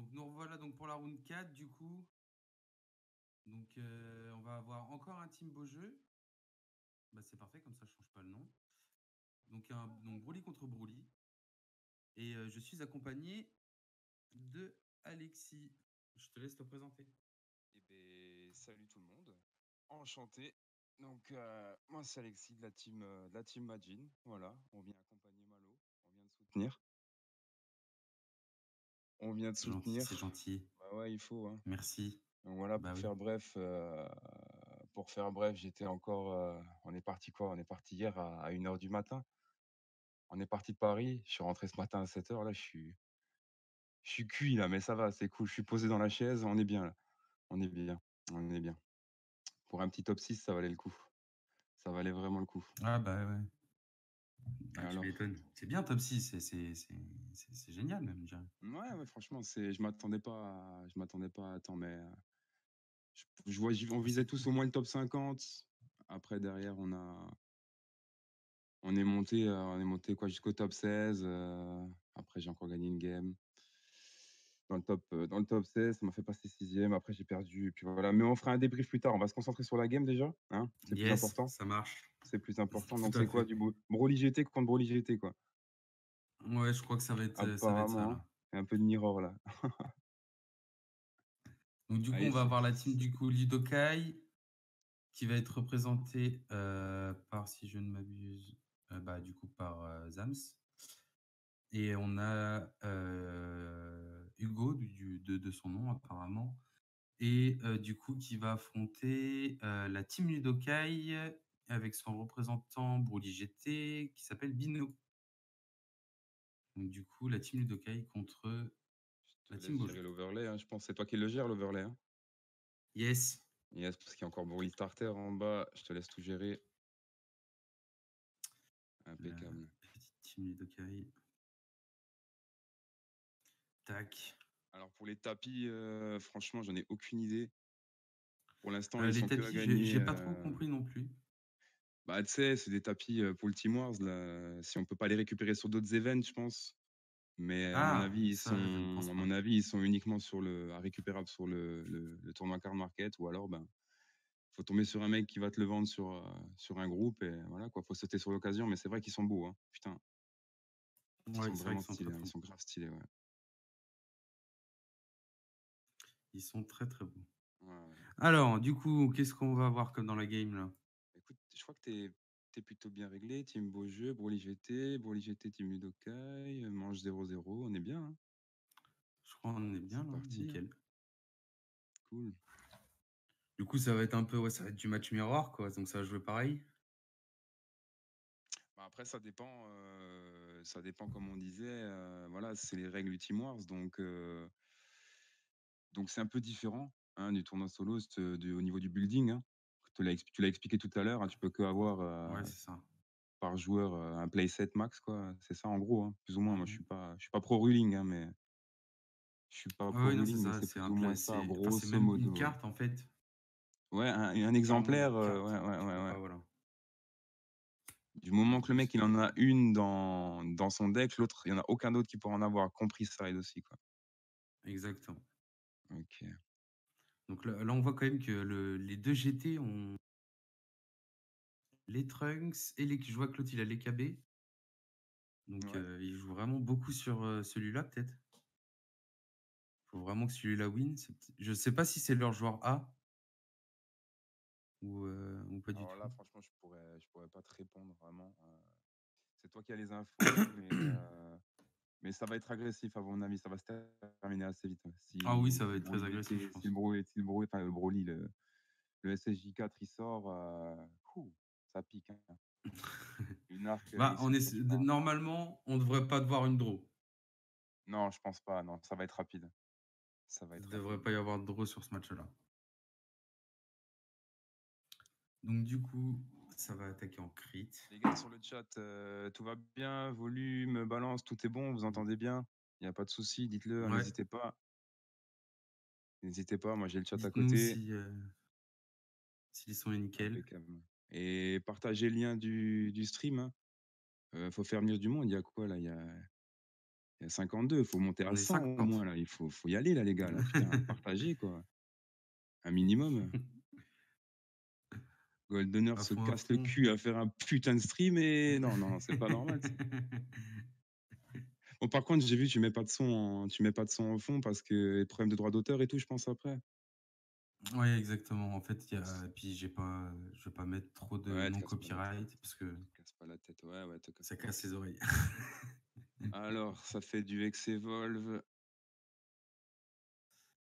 Donc nous revoilà donc pour la round 4 du coup. Donc on va avoir encore un team beau jeu. Bah, c'est parfait, comme ça je change pas le nom. Donc Broly contre Broly. Et je suis accompagné de Alexis. Je te laisse te présenter. Eh ben, salut tout le monde. Enchanté. Donc, moi, c'est Alexis de la team Majin. Voilà, on vient accompagner Malo. On vient de soutenir. On vient de C'est gentil, c'est soutenir. gentil. Bah ouais, il faut, hein. Merci. Donc voilà, Bah oui. pour faire bref, j'étais encore. On est parti quoi? On est parti hier à 1 h du matin. On est parti de Paris. Je suis rentré ce matin à 7 h. Là, je suis cuit là, mais ça va, c'est cool. Je suis posé dans la chaise. On est bien là. On est bien. On est bien. Pour un petit top 6, ça valait le coup. Ça valait vraiment le coup. Ah bah ouais. Et Ah, tu alors? m'étonnes. C'est bien top 6, c'est génial même, je dirais. Ouais, ouais, franchement, je m'attendais pas à tant, mais on Ah, visait c'est tous cool. au moins le top 50. Après, derrière, on est monté quoi jusqu'au top 16. Après, j'ai encore gagné une game dans le top 16. Ça m'a fait passer sixième. Après, j'ai perdu. Et puis voilà. Mais on fera un débrief plus tard. On va se concentrer sur la game déjà, hein. C'est plus Yes, important. ça marche. C'est plus important. Tout Donc, à c'est quoi fait. du Broly GT contre Broly GT, quoi. Ouais, je crois que ça va être ça Apparemment, hein. là. Il y a un peu de mirror là. Donc du coup, on Allez, va avoir la team du coup Lidokai qui va être représentée par, si je ne m'abuse, bah, du coup par Zams. Et on a Hugo de son nom apparemment. Et du coup qui va affronter la team Lidokai avec son représentant Broly GT qui s'appelle Bino. Donc du coup la team Lidokai contre je la te team laisse gérer Beaujeu. l'overlay, hein. Je pense que c'est toi qui le gères, l'overlay, hein. Yes. Yes, parce qu'il y a encore Broly Starter en bas. Je te laisse tout gérer. La Impeccable. petite team Lidokai. Tac. Alors pour les tapis, franchement, j'en ai aucune idée. Pour l'instant, ils Les sont que à tapis, gagner. j'ai pas trop compris non plus. Bah, tu sais, c'est des tapis pour le Team Wars. Là. Si on peut pas les récupérer sur d'autres events, je pense. Mais Ah, ça, je ne pense à pas. mon avis, ils sont uniquement à récupérables sur le tournoi Card Market. Ou alors, ben, faut tomber sur un mec qui va te le vendre sur un groupe. Et voilà, quoi. Faut sauter sur l'occasion. Mais c'est vrai qu'ils sont beaux, hein. Putain, ils Ouais, sont c'est vrai vraiment qu'ils sont très stylés, hein. très Ils beaux. sont grave stylés, ouais. Ils sont très très beaux. Ouais, ouais. Alors, du coup, qu'est-ce qu'on va avoir comme dans la game là? Écoute, je crois que t'es plutôt bien réglé. Team Beaujeu, Broly GT, Team Ludokai, manche 0-0, on est bien, hein. Je crois qu'on est bien C'est là, parti, hein. nickel. Cool. Du coup, ça va être un peu, ouais, ça va être du match miroir quoi, donc ça va jouer pareil. Bah, après, ça dépend comme on disait. Voilà, c'est les règles du Team Wars, donc c'est un peu différent hein, du tournoi solo au niveau du building, hein. Tu l'as expliqué tout à l'heure, hein, tu peux que avoir Ouais, c'est ça. par joueur un playset max, quoi. C'est ça en gros, hein, plus ou moins. Moi, Mhm. je suis pas pro ruling, hein, mais je suis pas Ouais, pro ouais, non, c'est ruling, mais ça. c'est C'est plus un ou moins play, ça, enfin, c'est grosso même une modo. Ouais, carte en fait. ouais un C'est carrément une exemplaire, carte. ouais, ouais, Tu peux ouais, ouais. pas, voilà. Du moment En que le plus, mec il en a une dans son deck, l'autre, il y en a aucun d'autre qui pourra en avoir, compris Side aussi, quoi. exactement. Ok. Donc là, on voit quand même que les deux GT ont les Trunks et les. Je vois que l'autre il a les KB. Donc Ouais. il joue vraiment beaucoup sur celui-là peut-être. Faut vraiment que celui-là win. Je sais pas si c'est leur joueur A ou pas du Alors là, tout. franchement, je pourrais pas te répondre vraiment. C'est toi qui as les infos, mais ça va être agressif à mon avis. Ça va se terminer assez vite, hein. Ah oui, ça Si va le être très Broly agressif, je GT, pense. enfin le Broly, le SSJ4 il sort, ça pique, hein. Une arc, Bah, ils sont quasiment. normalement, on devrait pas devoir une draw. Non, je pense pas. Non, ça va être rapide. Ça va Il être devrait rapide. pas y avoir de draw sur ce match-là. Donc du coup, ça va attaquer en crit. Les gars sur le chat, tout va bien, volume, balance, tout est bon, vous entendez bien? Il n'y a pas de souci, dites-le, hein, Ouais, n'hésitez pas. N'hésitez pas, moi j'ai le chat à dites-nous côté. si les sons est nickel. Impeccable. Et partagez le lien du stream, hein. Faut faire venir du monde. Il y a quoi là? Il y a 52, il faut monter à On est 100 au 50. moins là, il faut y aller là les gars là, putain, partagez quoi, un minimum. Goldener À se fond, à casse le fond. cul à faire un putain de stream et non, non, non, c'est pas normal ça. Bon par contre, j'ai vu tu mets pas de son en fond parce que problème de droit d'auteur et tout, je pense après? Ouais, exactement. En fait, il y a puis je vais pas mettre trop de Ouais, te non casse pas la tête, copyright parce que te casse pas la tête. Ouais, ouais, te casse ça pas la casse les tête. oreilles. Alors, ça fait du Ex-Evolve.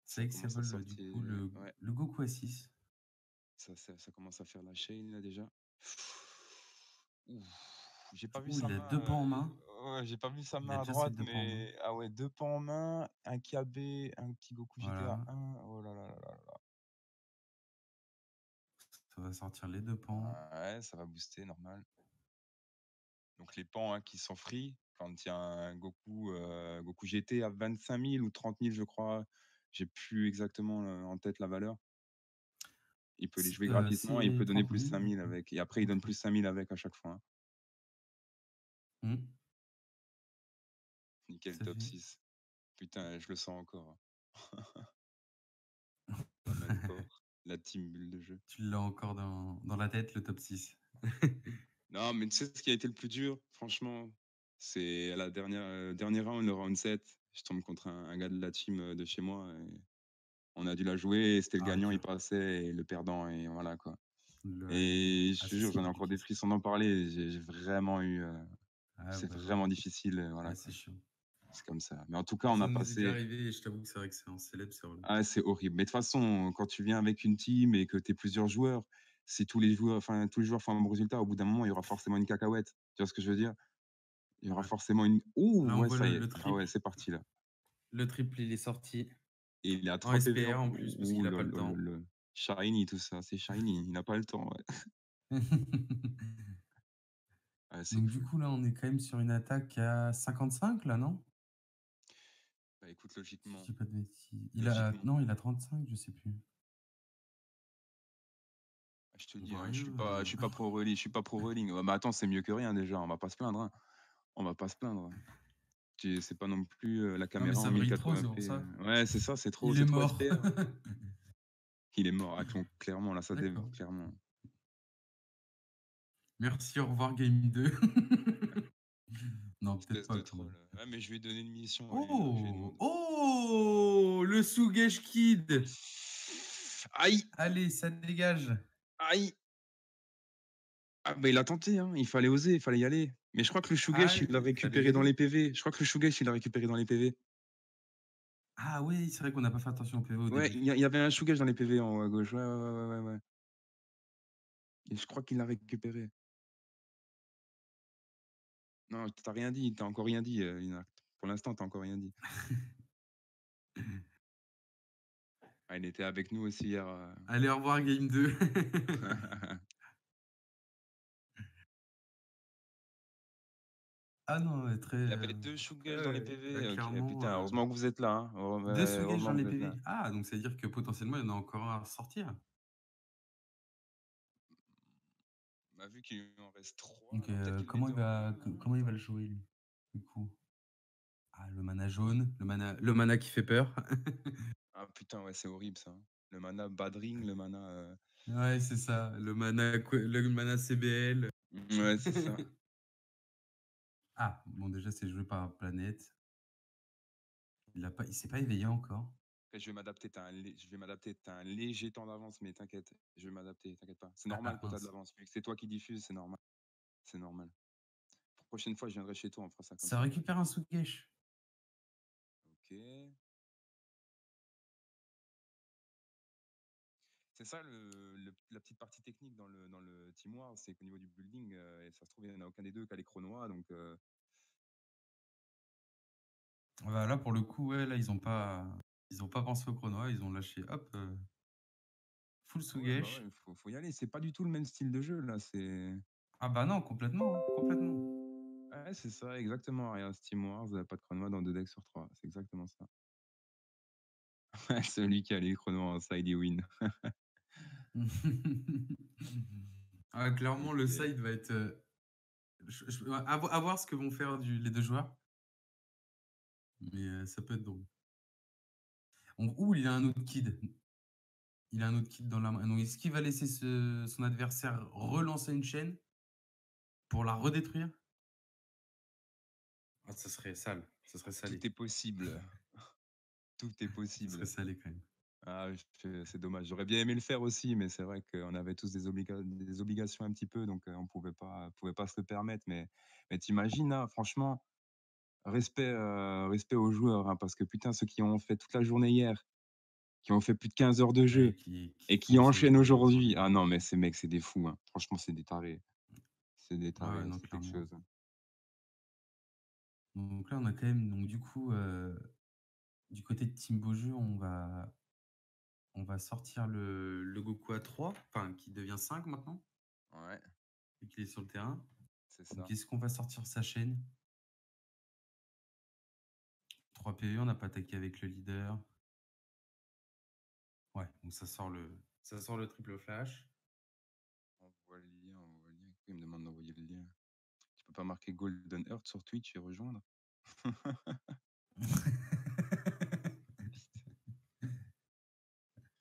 C'est Ça vrai que ça commence à vole, du coup, sortir. Ouais, le Goku A6. ça commence à faire la chaîne là déjà. Ouf, j'ai pas vu Oh, sa il a main. 2 pans en main. Ouais, j'ai pas vu sa Il a main à bien ses droite, 2 pans en main. mais ah ouais, deux pans en main, un KB, un petit Goku GTA Voilà, 1. Oh là là là là là. ça va sortir les 2 pans. Ouais, ça va booster, normal. Donc les pans hein, qui sont free, quand il y a un Goku, Goku GT à 25 000 ou 30 000, je crois, j'ai plus exactement en tête la valeur. Il peut les jouer gratuitement et il C'est peut donner 30 plus 000 5 du 000 coup, avec. Et après, il je donne crois. plus 5 000 avec à chaque fois, hein. Mmh, Nickel, tout à top fait. 6. Putain, je le sens encore, hein. La mancore, la team bulle de jeu. Tu l'as encore dans la tête, le top 6. Non, mais tu sais ce qui a été le plus dur, franchement, c'est à la dernière round, le round 7. Je tombe contre un gars de la team de chez moi. Et on a dû la jouer et c'était le Ah, gagnant, il dur. passait et le perdant, et voilà quoi. Ouais. Et Ah je te ça, jure, c'est j'en ai encore compliqué des ça. frissons d'en parler. J'ai vraiment eu. Ah C'est bah, ouais. vraiment difficile, voilà Ah, quoi. c'est chiant. C'est comme ça. Mais en tout cas, on Ça a nous est déjà passé. arrivé et je t'avoue que c'est vrai que c'est un célèbre, c'est relou. Ah, c'est horrible. Mais de toute façon, quand tu viens avec une team et que tu es plusieurs joueurs, si tous les joueurs font un bon résultat, au bout d'un moment, il y aura forcément une cacahuète. Tu vois ce que je veux dire? Il y aura Ouais. forcément une. Ouh, Là, on ouais, voit ça y est. le Ah ouais, triple. c'est parti là. Le triple, il est sorti Et il est à en 3 PV. SPR en plus parce Ouh, qu'il a pas lol, le lol, temps. lol. Shiny, tout ça. C'est shiny. Il n'a pas le temps. Ouais, ouais c'est Donc du cool. coup, là, on est quand même sur une attaque à 55 là, non? Bah écoute, Si je logiquement. dis pas de bêtises. Logiquement. Il a 35, je sais plus. Je te dis, Bah, hein, rien, je suis pas pro rolling. Je suis pas pro rolling. Ouais, mais attends, c'est mieux que rien déjà. On va pas se plaindre, hein. On va pas se plaindre. C'est pas non plus la Non, mais caméra en ça brille trop, c'est pour 1080p. ça. Ouais, c'est ça, Il est c'est trop mort. SPR. Il est mort, clairement, là, ça déve, D'accord. clairement. Merci, au revoir Game 2. Non, peut-être Espèce pas de quand troll. même. Ouais, mais je lui ai donné une mission à lui, là. Je lui ai Oh! demandé. Oh! Le Sugesh Kid! Aïe! Allez, ça dégage. Aïe! Ah, bah, il a tenté, hein. Il fallait oser, il fallait y aller. Mais je crois que le Shugesh, il l'a Allez, fallait y récupéré dans aller. les PV. Je crois que le Shugesh, il l'a récupéré dans les PV. Ah oui, c'est vrai qu'on n'a pas fait attention au PV au Ouais, début. il y avait un Shugesh dans les PV en haut à gauche. Ouais, ouais, ouais, ouais, ouais. Et je crois qu'il l'a récupéré. Non, t'as rien dit, t'as encore rien dit, Lina. Pour l'instant, t'as encore rien dit. Ah, il était avec nous aussi hier. Allez, au revoir Game 2. Ah non, très, Il avait 2 Shugesh dans les là PV. OK, clairement, putain, heureusement que vous êtes là, hein. 2 Sugesh dans Heureusement que les vous êtes là. PV. Ah, donc ça veut dire que potentiellement il y en a encore un à sortir. Bah, vu qu'il en reste 3 Donc là, peut-être qu'il les aura. comment il va le jouer lui, du coup? Ah, le mana jaune, le mana qui fait peur. Ah putain, ouais, c'est horrible ça, hein. Le mana Badring, le mana, Ouais, c'est ça, le mana CBL. ouais, c'est ça. Ah, bon déjà c'est joué par Planète. Il s'est pas éveillé encore. Après, je vais m'adapter, tu un léger temps d'avance, mais t'inquiète, je vais m'adapter, t'inquiète pas. C'est Ah, normal ah, que tu as de mince. l'avance, vu que c'est toi qui diffuses, c'est normal, c'est normal. Prochaine fois, je viendrai chez toi, on fera ça comme Ça ça. récupère un Sugesh. OK. C'est ça la petite partie technique dans le Team War, c'est qu'au niveau du building, et ça se trouve, il y en a aucun des 2 qui a les chronois, donc Bah, là pour le coup, ouais, là ils ont pas pensé au chrono, ils ont lâché hop, full ah ouais, bah, ouais, Sugesh. faut y aller. C'est pas du tout le même style de jeu là, c'est Ah bah non, complètement, hein, complètement. ouais, c'est ça, exactement. Regarde, Steam Wars, pas de chrono dans 2 decks sur 3. C'est exactement ça. Celui qui a les chronos en side, il win. Ah, clairement le OK. side va être, à voir ce que vont faire les 2 joueurs. Mais ça peut être drôle. Ouh, il a un autre kid. Il a un autre kid dans la main. Donc, est-ce qu'il va laisser son adversaire relancer une chaîne pour la redétruire? Ah, ça serait sale. Ça serait Tout salé. est possible, tout est Ça serait possible. salé quand même. Ah, c'est dommage. J'aurais bien aimé le faire aussi, mais c'est vrai qu'on avait tous des obligations un petit peu, donc on pouvait pas se le permettre. Mais tu là, franchement, respect aux joueurs, hein, parce que putain, ceux qui ont fait toute la journée hier, qui ont fait plus de 15 heures de Ouais, jeu qui et font qui ce enchaînent jeu aujourd'hui. aujourd'hui. Ah non, mais ces mecs, c'est des fous, hein. Franchement, c'est des tarés. C'est des Ouais, ouais, tarés, non, c'est quelque clairement. chose, hein. Donc là, on a quand même, donc du coup, du côté de Team Beaujeu, on va sortir le Goku à 3, enfin qui devient 5 maintenant, Ouais, et qu'il est sur le terrain. c'est Donc ça. est-ce qu'on va sortir sa chaîne? 3 PV, on n'a pas attaqué avec le leader. Ouais, donc ça sort le triple flash. Envoie le lien, envoie le lien. Pourquoi il me demande d'envoyer le lien? Tu peux pas marquer Golden Earth sur Twitch et rejoindre?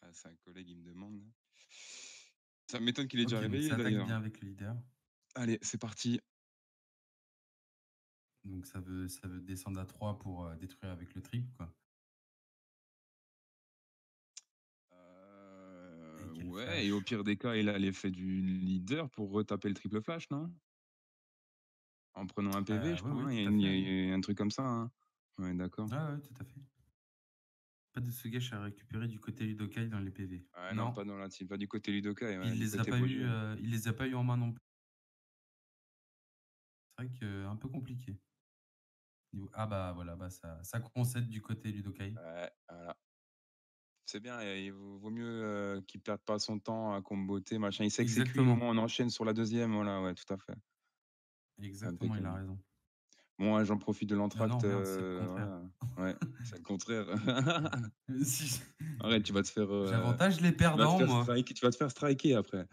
Ah, c'est un collègue, il me demande, là. Ça m'étonne qu'il ait déjà Ok, donc réveillé ça attaque d'ailleurs. bien avec le leader. Allez, c'est parti. Donc ça veut descendre à 3 pour détruire avec le triple, quoi. Et quel Ouais, et au flash. pire des cas, il a l'effet du leader pour retaper le triple flash, non? En prenant un PV, je Ouais, crois, ouais, hein, tout à fait, oui. il y a un truc comme ça, hein? Ouais, d'accord. Ouais, ouais, tout à fait. Pas de Sugesh à récupérer du côté Udokai dans les PV. Ah non, Non, pas dans la team, pas du côté Ludokai, ouais, il du les a côté pas eu, Beaujeu. il les a pas eu en main non plus. C'est vrai que un peu compliqué. Ah bah voilà, bah ça concède du côté Udokai. Ouais, voilà. C'est bien, et il vaut mieux qu'il perde pas son temps à comboter, machin. Il sait que c'est cuit, au Exactement, moins on enchaîne sur la deuxième, voilà, ouais, tout à fait. exactement, il a Impeccable. raison. Bon, ouais, j'en profite de Ah non, l'entracte, merde, c'est le contraire. voilà. Ouais, c'est le contraire. Si, Arrête, j'avantage les perdants, moi. tu vas te faire striker après.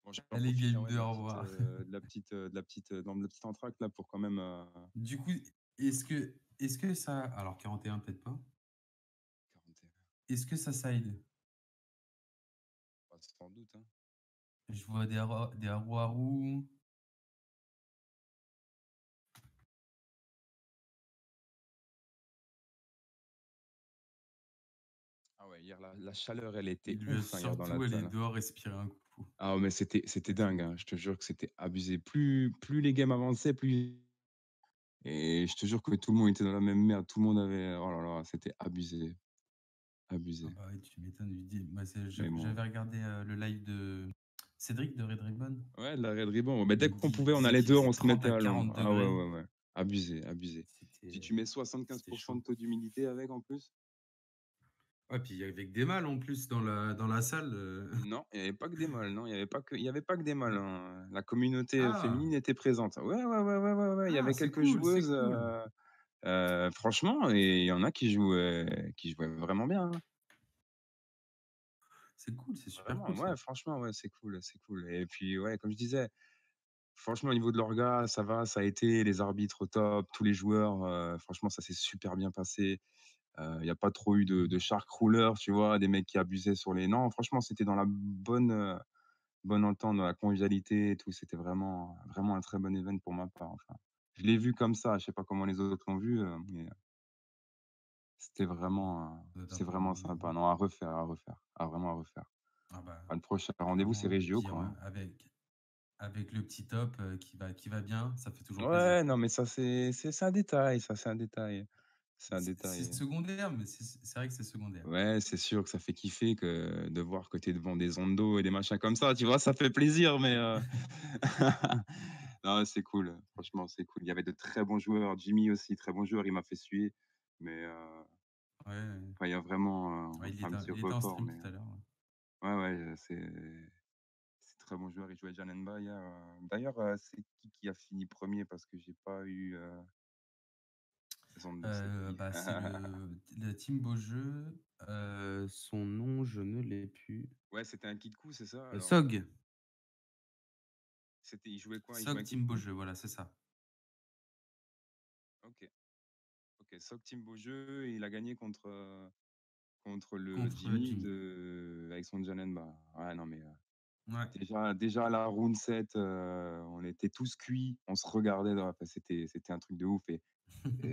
Bon, j'en Allez, profite, game j'envoie 2, au revoir. dans de la petite entracte là pour quand même Du coup, est-ce que ça. Alors, 41, peut-être pas. 41. Est-ce que ça side? Bah, sans doute, hein. Je vois des Haru. Ah ouais, hier la chaleur, elle était Il veut ouf, hein, hier dans la surtout aller salle. dehors respirer un coup. Ah mais c'était dingue, hein. Je te jure que c'était abusé. Plus les games avançaient, plus et je te jure que tout le monde était dans la même merde. Tout le monde avait oh là là, c'était abusé, Ah abusé. bah oui, tu m'étonnes. Moi, Mais bon. j'avais regardé le live de Cédric de Red Ribbon. Ouais, la Red Ribbon, mais Il dès me qu'on dit, il pouvait, on disait allait qu'il dehors, faisait on se 30 mettait à à l'ombre. 40 Ah ouais, degrés. ouais, ouais. Abusé, abusé. Si C'était tu mets 75 c'était chaud. de taux d'humidité avec en plus? Ouais, puis avec des mâles en plus dans la salle. Non, il y avait pas que des mâles, non, il y avait pas que des mâles, hein. La communauté, Ah, féminine était présente. Ouais, ouais, ouais, ouais, ouais, ouais, il y ah, avait c'est quelques cool, c'est joueuses, cool. franchement, et il y en a qui jouaient vraiment bien, hein. C'est cool, c'est super Vraiment, cool ça. ouais, franchement, ouais, c'est cool, c'est cool. Et puis, ouais, comme je disais, franchement, au niveau de l'orga, ça va, ça a été, les arbitres au top, tous les joueurs, franchement, ça s'est super bien passé. Il y a pas trop eu de shark roulers, tu vois? Des mecs qui abusaient sur les non, franchement, c'était dans la bonne entente, dans la convivialité et tout. C'était vraiment un très bon event pour ma part, enfin. Je l'ai vu comme ça, je sais pas comment les autres l'ont vu, mais Ça doit être un c'était peu vraiment abusé, sympa. hein. Non, à refaire, à refaire. Ah, vraiment à refaire. Ah bah, Bah, le prochain rendez-vous, c'est clairement. Et Régio, puis quoi, hein. avec le petit top qui va bien, ça fait toujours plaisir. Ouais, non, mais ça, c'est un détail, ça, c'est un détail. C'est un C'est détail. secondaire, mais c'est vrai que c'est secondaire. Ouais, c'est sûr que ça fait kiffer que de voir que tu es devant des ondes d'eau et des machins comme ça, tu vois? Ça fait plaisir, mais non, c'est cool, franchement, c'est cool. Il y avait de très bons joueurs, Jimmy aussi, très bon joueur, il m'a fait suer, mais Ouais, ouais. enfin, il y a vraiment, Ouais, on il fait un était, petit il était en report, stream mais tout à l'heure. Ouais. ouais, ouais, c'est très bon joueur, il jouait Janemba hier, d'ailleurs, c'est qui a fini premier parce que j'ai pas eu, les ondes d'eau, c'est qui? Bah, c'est le Team Beaujeu. Son nom, je ne l'ai plus. Ouais, c'était un Kitkou, c'est ça alors? Sog. Il jouait quoi? Il jouait Soc un qui? Team Beaujeu, voilà, c'est ça. OK, OK. Soc Team Beaujeu et il a gagné contre le Contre Jimmy Jimmy. avec son Jalenba. Ouais, non, mais Ouais. déjà à la round 7, on était tous cuits, on se regardait, enfin, c'était un truc de ouf. Et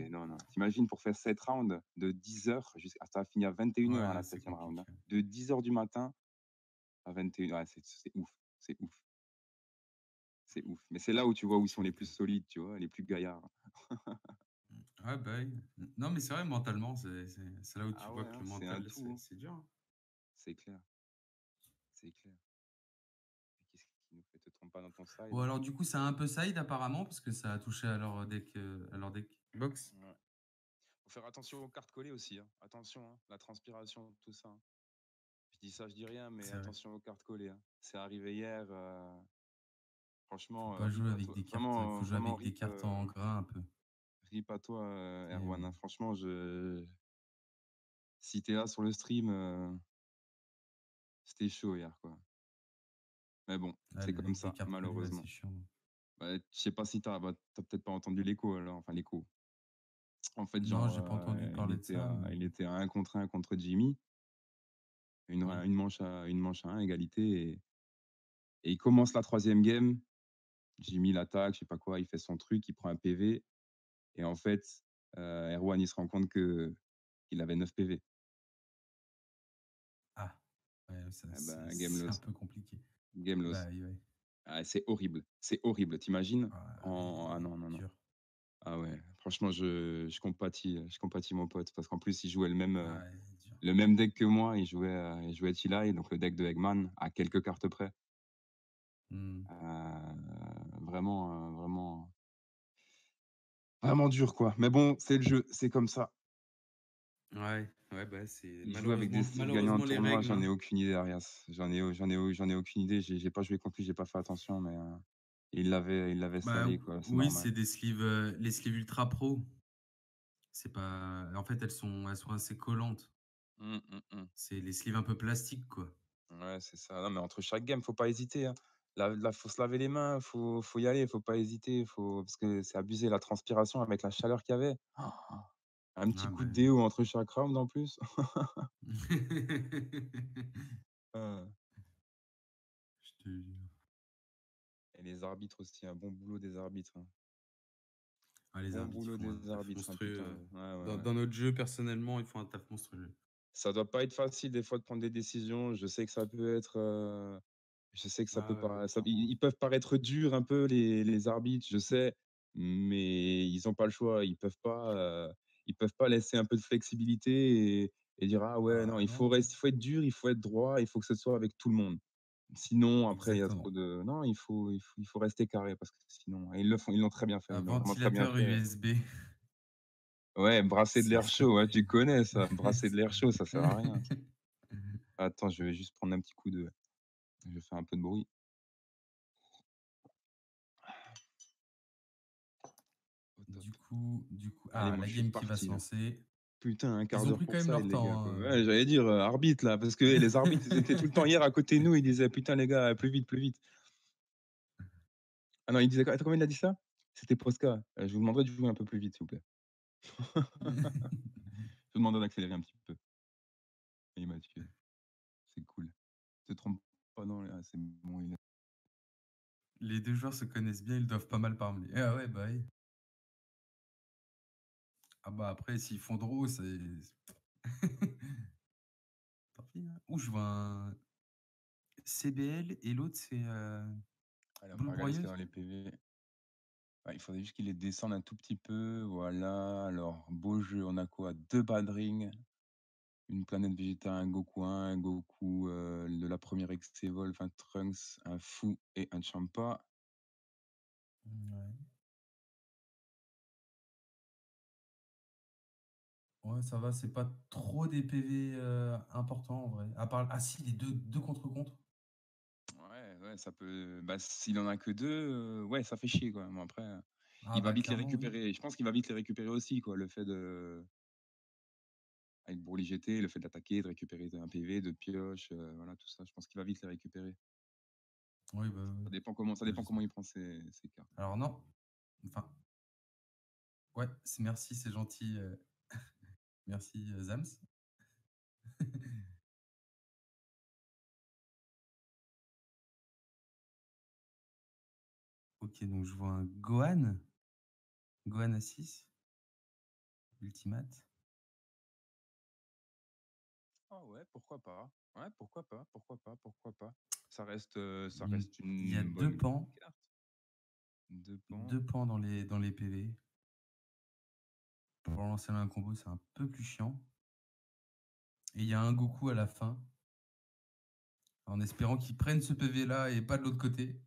non, non, t'imagines pour faire 7 rounds de 10 heures, jusqu'à ça a fini à 21 heures à Ouais, la c'est septième round, hein. compliqué. De 10 heures du matin à 21 heures, ouais, c'est ouf, c'est ouf, c'est ouf. Mais c'est là où tu vois où ils sont Tu les plus m'étonnes. solides, tu vois, les plus gaillards. Ouais, bah oui. Non, mais c'est vrai, mentalement, c'est là où tu Ah vois ouais, que hein, le c'est un mental, tout, hein. c'est dur, hein. C'est clair, c'est clair. Et qu'est-ce qui nous fait? Te trompe pas dans ton Bon, side. alors, du coup, ça a un peu side apparemment, parce que ça a touché à leur deck box. Ouais. Faut faire attention aux cartes collées aussi, hein. Attention, hein, la transpiration, tout ça, hein. Je dis ça, je dis rien, mais C'est vrai. attention aux cartes collées, hein. C'est arrivé hier, Faut franchement, pas jouer rip à avec toi. des cartes, Vraiment, faut jouer vraiment avec des rip, cartes en gras un peu. rip à toi, Et, Erwan, hein. Franchement, si t'es là sur le stream, c'était chaud hier, quoi. Mais bon, ah, c'est le comme deck des ça, cartes collées, là, malheureusement. c'est chiant. Bah, je sais pas si t'as peut-être pas entendu l'écho alors, enfin l'écho. En fait, Non, genre, j'ai pas entendu parler de ça, mais il était à 1 contre 1 contre Jimmy, oui. une manche à 1, égalité, et il commence la troisième game. Jimmy l'attaque, je sais pas quoi, il fait son truc, il prend un PV, et en fait, Erwan, il se rend compte qu'il avait 9 PV. Ah, ouais, ça, Eh ben, game c'est un loss, peu compliqué. game Bah loss. oui, ouais. Ah, c'est horrible, c'est horrible. T'imagines? Ah Ah oui, non, non, non. dur. Ah ouais, franchement, je compatis mon pote parce qu'en plus, il jouait Ah ouais, dur. le même deck que moi. Il jouait Tilai, donc le deck de Eggman, à quelques cartes près. Hmm. Vraiment, vraiment dur, quoi. Mais bon, c'est le jeu, c'est comme ça. Ouais, ouais, bah c'est Il joue avec des styles gagnants en malheureusement les tournoi, règles, j'en ai hein. aucune idée, Arias. J'en ai aucune idée. J'ai pas joué contre lui, j'ai pas fait attention, mais il l'avait Bah salé, quoi. C'est oui, normal. c'est des sleeves, les sleeves ultra pro. C'est pas, en fait, elles sont assez collantes. Mm. C'est les sleeves un peu plastiques, quoi. Ouais, c'est ça. Non, mais entre chaque game, faut pas hésiter, hein. Là, faut se laver les mains, faut y aller, faut pas hésiter, parce que c'est abusé la transpiration avec la chaleur qu'il y avait. Un petit Ah coup de bah déo entre chaque round en plus. oui. Ah. Je te jure. Et les arbitres aussi, un bon boulot des arbitres, hein. Ah, les Bon arbitres, ils boulot font un des taf arbitres, hein, monstrueux. putain. Ouais, ouais, Dans ouais. dans notre jeu, personnellement, ils font un taf monstrueux. Ça doit pas être facile des fois de prendre des décisions. Je sais que ça Ah peut ouais, ouais, pas clairement. ils peuvent paraître durs un peu les arbitres, je sais, mais ils ont pas le choix. Ils peuvent pas laisser un peu de flexibilité et dire: «Ah ouais, non, Ah non, il faut être dur, il faut être droit, il faut que ce soit avec tout le monde». Sinon après il y a trop exactement. de non, il faut rester carré parce que sinon et ils l'ont très bien fait, Un ils l'ont vraiment très bien ventilateur fait. USB, Ouais, brasser de l'air ça chaud, ouais, peut tu connais ça, brasser de ça l'air chaud, ça sert à rien. Attends, je vais juste prendre un petit coup de je vais faire un peu de bruit. Hop, hop. Allez, ah, moi la je suis game qui va reparti se là. lancer. Putain, un quart Ils ont d'heure pris quand pour même ça, leur les gars, quoi. temps, hein. Ouais, j'allais dire, arbitre là, parce que les arbitres, ils étaient tout le temps hier à côté de nous, ils disaient: «Putain les gars, plus vite, plus vite». Ah non, il disait quoi? Attends, comment il a dit ça? C'était Posca. Je vous demanderais de jouer un peu plus vite, s'il vous plaît. Je vous demanderais d'accélérer un petit peu. Et il m'a tué. C'est cool. Te trompe pas dans les ah c'est bon, il a Les 2 joueurs se connaissent bien, ils doivent pas mal parler. Ah ouais, bah oui. Ah bah, après s'ils font draw, c'est tant pis, hein. Ouh, je vois un CBL et l'autre c'est, allez, on Boule va regarder ce qu'il y Broyeuse? a dans les PV. Ouais, il faudrait juste qu'il les descende un tout petit peu, voilà. Alors, beau jeu, on a quoi? 2 Bad Ring, une planète Vegeta, un Goku, de la première Ex-Evolve, un Trunks, un Fou et un Champa. Ouais. Ouais, ça va, c'est pas trop des PV, importants en vrai. À part ah si, les deux contre-contre. Ouais, ouais, ça peut bah, s'il en a que 2, ouais, ça fait chier, quoi. Bon après, Ah il va bah, vite les clairement, oui. récupérer. Je pense qu'il va vite les récupérer aussi, quoi, le fait de avec Broly GT, le fait d'attaquer, de récupérer un PV, de pioche, voilà tout ça, je pense qu'il va vite les récupérer. Oui, bah, oui. Ça Bah, dépend comment il prend ses cartes. alors non, enfin, ouais, merci, c'est gentil, merci, Zams. OK, donc je vois un Gohan à 6, ultimate. Ah ouais, pourquoi pas? Ouais, pourquoi pas, pourquoi pas, pourquoi pas? Ça Mmh, reste il y a une 2 bonne pans, carte. 2 pans. 2 pans dans les PV. Pour lancer un combo, c'est un peu plus chiant et il y a un Goku à la fin, en espérant qu'il prenne ce PV-là et pas de l'autre côté,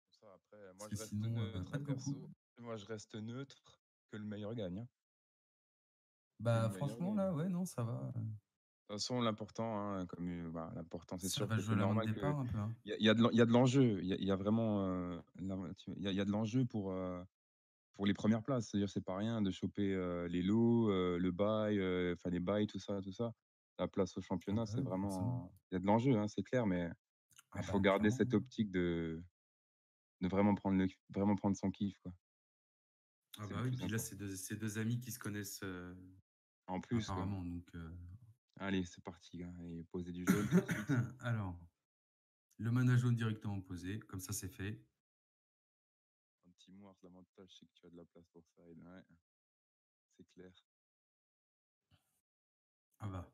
Ça après, parce moi que je reste sinon, neutre, pas de Goku. perso. Moi je reste neutre, que le meilleur gagne, hein. Que le Bah, meilleur franchement, gagne. là, ouais, non, ça va, De toute façon, l'important, hein, bah, l'important, c'est ça sûr va que jouer c'est à la main de normal que départ un peu, hein. il y a de l'enjeu. Il y a vraiment, il y a de l'enjeu pour les premières places. C'est-à-dire, c'est pas rien de choper les lots, le bail, enfin les bails, tout ça, tout ça. La place au Ah championnat, bah, c'est oui, forcément. vraiment. Il y a de l'enjeu, hein, c'est clair, mais Ah il faut bah, garder clairement, cette hein. optique de vraiment prendre son kiff, quoi. Ah C'est bah, le oui, plus puis là, important. c'est 2 amis qui se connaissent, En plus, quoi. apparemment, donc Allez, c'est parti, hein, et poser du jaune tout de suite. alors, le mana jaune directement posé, comme ça, c'est fait. Un petit Mars, l'avantage, c'est que tu as de la place pour ça. Ouais, c'est clair. Ah bah,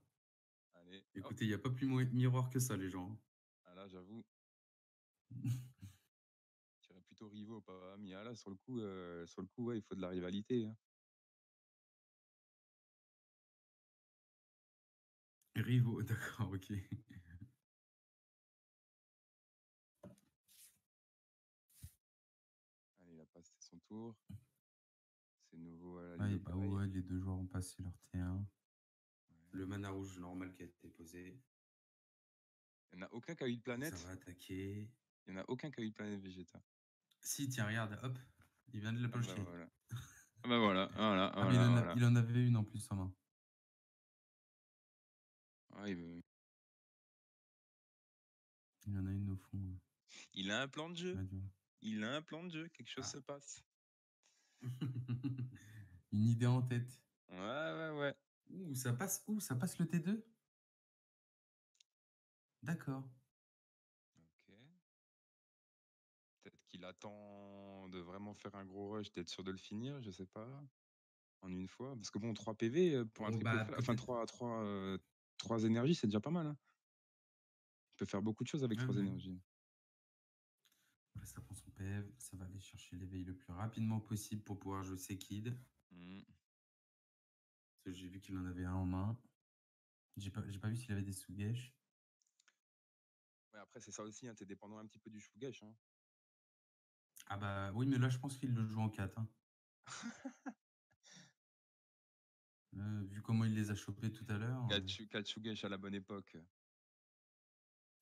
Allez, hop. écoutez, il y a pas plus miroir que ça, les gens, hein. Ah là, j'avoue, je dirais plutôt Rivo, pas Ami. Ah là, sur le coup, ouais, il faut de la rivalité, hein. Rivo, d'accord, OK. Allez, il a passé son tour. C'est nouveau à la Ouais, ligne bah, pareil. ouais, les 2 joueurs ont passé leur T1. Ouais. Le mana rouge normal qui a été posé. Il n'y en a aucun qui a eu de Donc ça planète. va attaquer. Il n'y en a aucun qui a eu de planète Vegeta. Si, tiens, regarde, hop, il vient de la Ah bah piocher. voilà. Ah bah voilà, voilà, Ah, mais voilà, voilà. il en avait une en plus en main. Ah, Il en a une au fond. il a un plan de jeu. Ouais, Il a un plan de jeu. Quelque chose ah. se passe. Une idée en tête. Ouais, ouais, ouais. Ouh, ça passe le T2? D'accord. Ok. Peut-être qu'il attend de vraiment faire un gros rush, d'être sûr de le finir, je sais pas. En une fois. Parce que bon, 3 PV pour un Bon, triple bah, flash, enfin peut-être. 3 énergies, c'est déjà pas mal, hein. Il peut faire beaucoup de choses avec Ouais, 3 ouais. énergies. Là, ça prend son PV, ça va aller chercher l'éveil le plus rapidement possible pour pouvoir jouer ses kids. Mhm. Parce que j'ai vu qu'il en avait un en main. J'ai pas vu s'il avait des Sugesh. Ouais, après, c'est ça aussi, hein, tu es dépendant un petit peu du Shugesh, hein. Ah bah oui, mais là, je pense qu'il le joue en 4, hein. Vu comment il les a chopés tout à l'heure. 4 Shugesh à la bonne époque.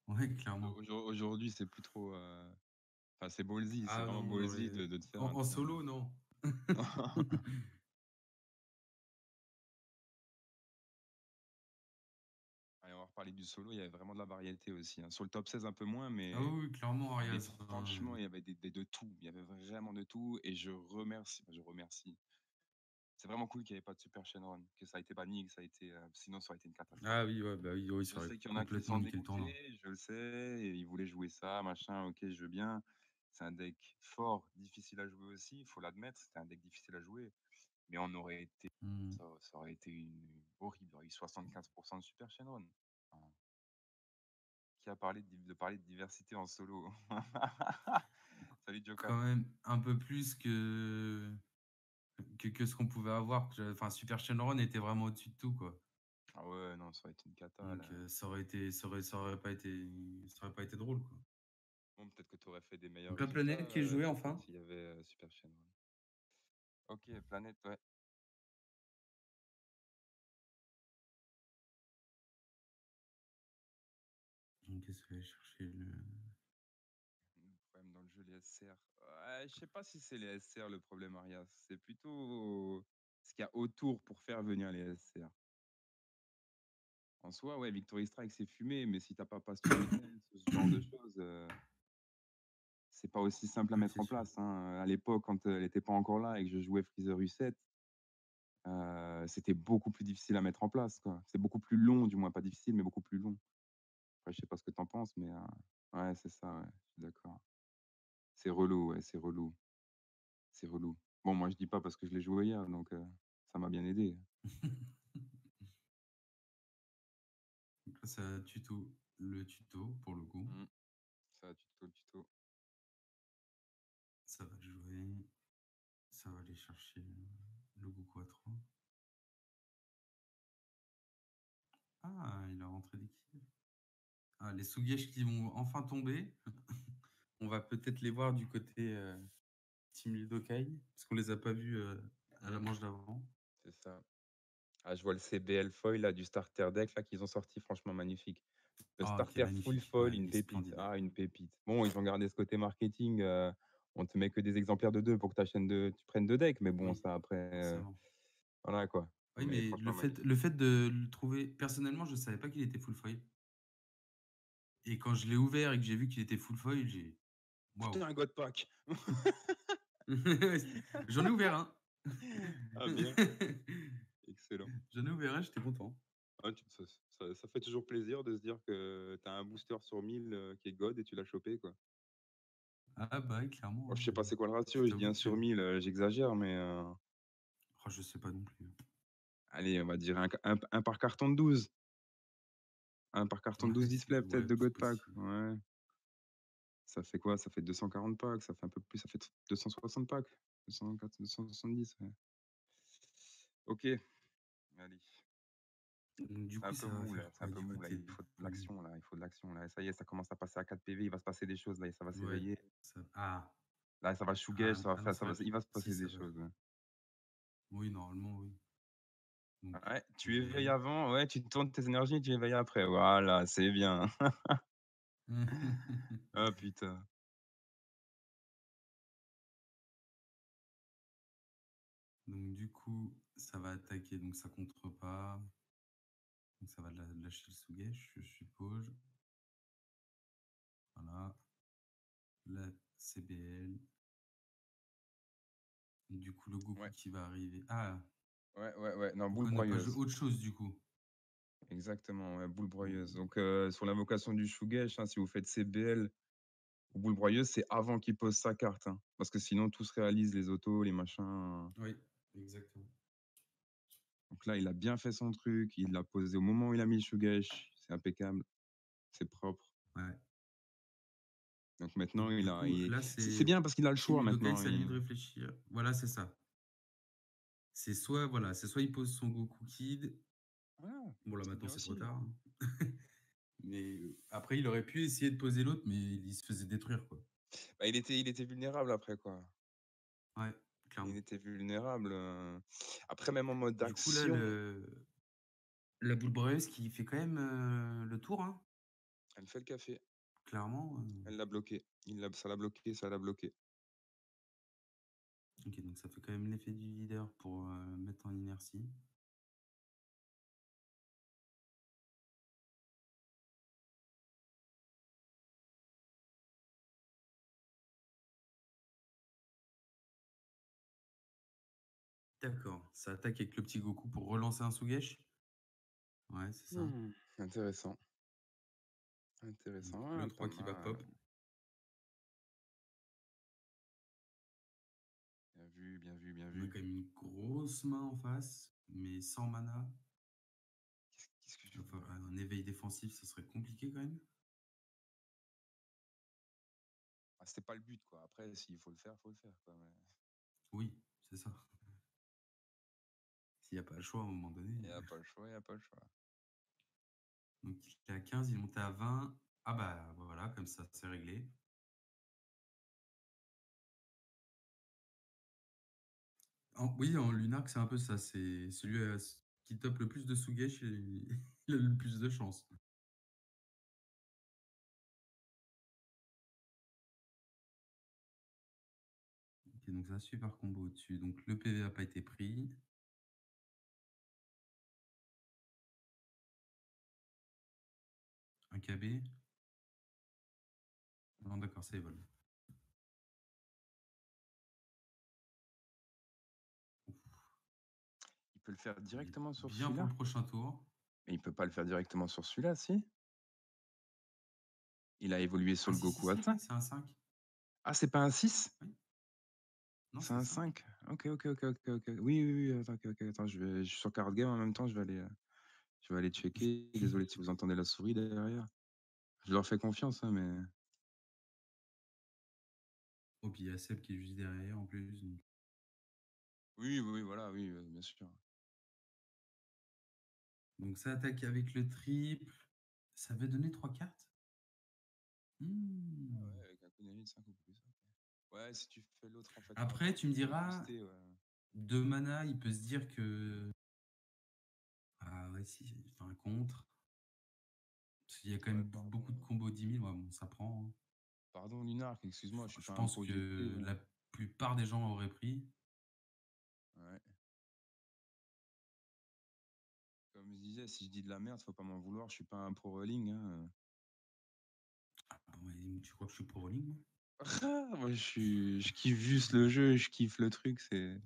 Ouais, clairement. Aujourd'hui, c'est plus trop. Enfin, c'est ballsy, c'est Ah vraiment non, ballsy de te faire un en truc. solo, non. Allez, on va reparler du solo, il y avait vraiment de la variété aussi, hein. Sur le top 16, un peu moins, Ah oui, oui, clairement, mais Arias, franchement, il y avait de tout. Il y avait vraiment de tout. Et je remercie. C'est vraiment cool qu'il n'y ait pas de Super Shenron, que ça a été banni, que ça a été, sinon ça aurait été une catastrophe. Ah oui, ouais, bah oui, oui, ça Je aurait sais qu'il y en a qui complètement sont niqué le tournoi. dégoûtés, je le sais, et ils voulaient jouer ça, machin, ok, je veux bien. C'est un deck fort, difficile à jouer aussi, il faut l'admettre, c'était un deck difficile à jouer, mais Hmm. ça aurait été horrible. Il y aurait eu 75% de Super Shenron. Enfin, qui a parlé de parler de diversité en solo? Salut Joka. Quand même un peu plus que ce qu'on pouvait avoir. Enfin, Super Shenron était vraiment au-dessus de tout, quoi. Ah ouais, non, ça aurait été une cata Donc là. ça aurait pas été drôle, quoi. Bon, peut-être que tu aurais fait des meilleurs Donc la résultats planète qui est jouée enfin. s'il y avait Super Shenron. Ok, planète, ouais. Donc, qu'est-ce que je vais chercher Le problème dans le jeu, les SR. Ouais, je sais pas si c'est les SR le problème, Arias. C'est plutôt ce qu'il y a autour pour faire venir les SR. En soi, ouais, Victory Strike, c'est fumé, mais si tu pas Passion Weekend, ce genre de choses, c'est pas aussi simple à Ouais, mettre c'est en sûr. place, hein. À l'époque, quand, elle était pas encore là et que je jouais Freezer U7, c'était beaucoup plus difficile à mettre en place, quoi. C'est beaucoup plus long, du moins, pas difficile, mais beaucoup plus long. Après, je sais pas ce que tu en penses, mais ouais, c'est ça, ouais, je suis d'accord. C'est relou, ouais, c'est relou, c'est relou. Bon, moi, je dis pas parce que je l'ai joué hier, donc ça m'a bien aidé. Donc là, ça tuto. Le tuto, pour le coup. Mmh. Ça, tuto, tuto. Ça va le jouer. Ça va aller chercher le Goku à 3. Ah, il a rentré des kills. Ah, les Sugesh qui vont enfin tomber. On va peut-être les voir du côté Team Ludokai, parce qu'on les a pas vus à la Mmh, manche d'avant. c'est ça. Ah, je vois le CBL foil là, du starter deck là, qu'ils ont sorti, franchement magnifique. Le Ah, qui est starter full magnifique. foil, Ouais, une il est pépite. splendide. Ah, une pépite. Bon, ils ont gardé ce côté marketing. On te met que des exemplaires de 2 pour que tu prennes 2 decks. Mais bon, Oui, ça après, forcément. voilà quoi. Oui, Mais mais franchement le magnifique. fait de le trouver, personnellement, je savais pas qu'il était full foil. Et quand je l'ai ouvert et que j'ai vu qu'il était full foil, j'ai waouh. Putain, un God Pack. J'en ai ouvert un. Ah bien, excellent. J'en ai ouvert un, j'étais content. Ah, ça fait toujours plaisir de se dire que tu as un booster sur 1000 qui est God et tu l'as chopé quoi. Ah bah oui, Bon, clairement, je sais hein. pas c'est quoi le Je ratio, je dis t'avoue 1 que sur 1000, j'exagère, mais oh, je sais pas non plus. allez, on va dire un par carton de 12. Un par carton de 12 Ouais, display peut-être ouais, de c'est God Pack. possible. Ouais. Ça fait quoi? Ça fait 240 packs, ça fait un peu plus, ça fait 260 packs. 204, 270, ouais. OK, allez. Donc, du C'est un coup, peu ça va mou là, faire c'est un quoi peu du mou là, côté il de faut de Goku? l'action là, il faut de l'action là. Ça y est, ça commence à passer à 4 PV, il va se passer des choses là et ça va Ouais. s'éveiller. Ah. Là, ça va shootgage, Ah, ça va ah non, faire, c'est vrai que il va se si, passer ça des va. choses, ouais. Oui, normalement, oui. Donc, Ouais, tu éveilles éveillé. avant, ouais, tu tournes tes énergies et tu éveilles après. Voilà, c'est bien. Ah putain. Donc, du coup, ça va attaquer, donc ça contre pas. Donc, ça va lâcher le Sugesh, je suppose. Voilà. La CBL. Du coup, le Goku Ouais, qui va arriver. Ah, ouais, ouais, ouais. Non, boule pourquoi ne pas jouer broyeuse. autre chose du coup? Exactement, ouais, boule broyeuse. Mmh, Donc, sur l'invocation du Shugesh, hein, si vous faites CBL ou boule broyeuse, c'est avant qu'il pose sa carte, hein, parce que sinon tout se réalise, les autos, les machins. oui, exactement. Donc là, il a bien fait son truc, il l'a posé au moment où il a mis le Shugesh, c'est impeccable, c'est propre. Ouais. Donc Donc maintenant, du coup, là, c'est c'est bien parce qu'il a le Team choix Ludokai, maintenant. c'est à lui de réfléchir. Voilà, c'est ça. C'est soit, voilà, c'est soit il pose son Goku Kid. Voilà, Bon, là, c'est maintenant, bien c'est trop aussi. tard, hein. Mais après, il aurait pu essayer de poser l'autre, mais il se faisait détruire, quoi. Bah, il était vulnérable après, quoi. Ouais, Il clairement. était vulnérable. Après, même en mode Du coup, là, action, la boule broyeuse qui fait quand même le tour, hein. elle fait le café. Clairement. Elle l'a bloqué. Ça l'a bloqué, ça l'a bloqué. Ok, donc ça fait quand même l'effet du leader pour mettre en inertie. D'accord. Ça attaque avec le petit Goku pour relancer un Sugesh. Ouais, c'est ça. Intéressant. Donc Intéressant. le Ouais, pas 3 qui va mal. pop. Bien vu, bien vu, bien On a vu. quand même une grosse main en face, mais sans mana. Qu'est-ce que je Enfin, vois? un éveil défensif, ça serait compliqué quand même. Ah, c'était pas le but, quoi. Après, s'il faut le faire, faut le faire, quoi. Oui, c'est ça. S'il n'y a pas le choix à un moment donné. Il n'y a pas le choix, il n'y a pas le choix. Donc il est à 15, il est monté à 20. Ah bah voilà, comme ça, c'est réglé. Oui, en Lunac, c'est un peu ça. C'est celui qui top le plus de Sugesh, il a le plus de chance. Ok, donc c'est un super combo au-dessus. Donc le PV n'a pas été pris. Un KB. Non, d'accord, ça évolue. Il peut le faire Il est directement sur bien pour celui-là? le prochain tour. Mais il peut pas le faire directement sur celui-là, si? Il a évolué sur Ah le si, si, Goku si, A5? c'est un 5. Ah, c'est pas un 6? Oui. Non, C'est c'est un 5. 5? OK, OK, OK, OK, OK. Oui, oui, oui, attends, OK, OK, attends, je suis sur Card Game en même temps, je vais aller checker. Désolé si vous entendez la souris derrière. Je leur fais confiance, hein, mais Oh, puis il y a Seb qui est juste derrière en plus. oui, oui, oui, voilà, oui, bien sûr. Donc ça attaque avec le triple. Ça veut donner 3 cartes. Ah Hmm. ouais, avec un Konami de 5 ou plus, OK. Ouais, si tu fais l'autre, en fait, Après, avant, tu me pour diras, booster, ouais. 2 mana, il peut se dire que. Ah ouais, si, enfin, contre. Parce qu'il y a quand Ouais, même pardon, beaucoup de combos 10 000. Ouais, bon, ça prend, hein. pardon Lunark, excuse-moi, je suis Je pas un pense pro GP, que la plupart des gens auraient pris. ouais. Comme je disais, si je dis de la merde, faut pas m'en vouloir, je suis pas un pro rolling, hein. Ah, bon, mais tu crois que je suis pro rolling, moi? Moi, je kiffe juste le jeu, je kiffe le truc, c'est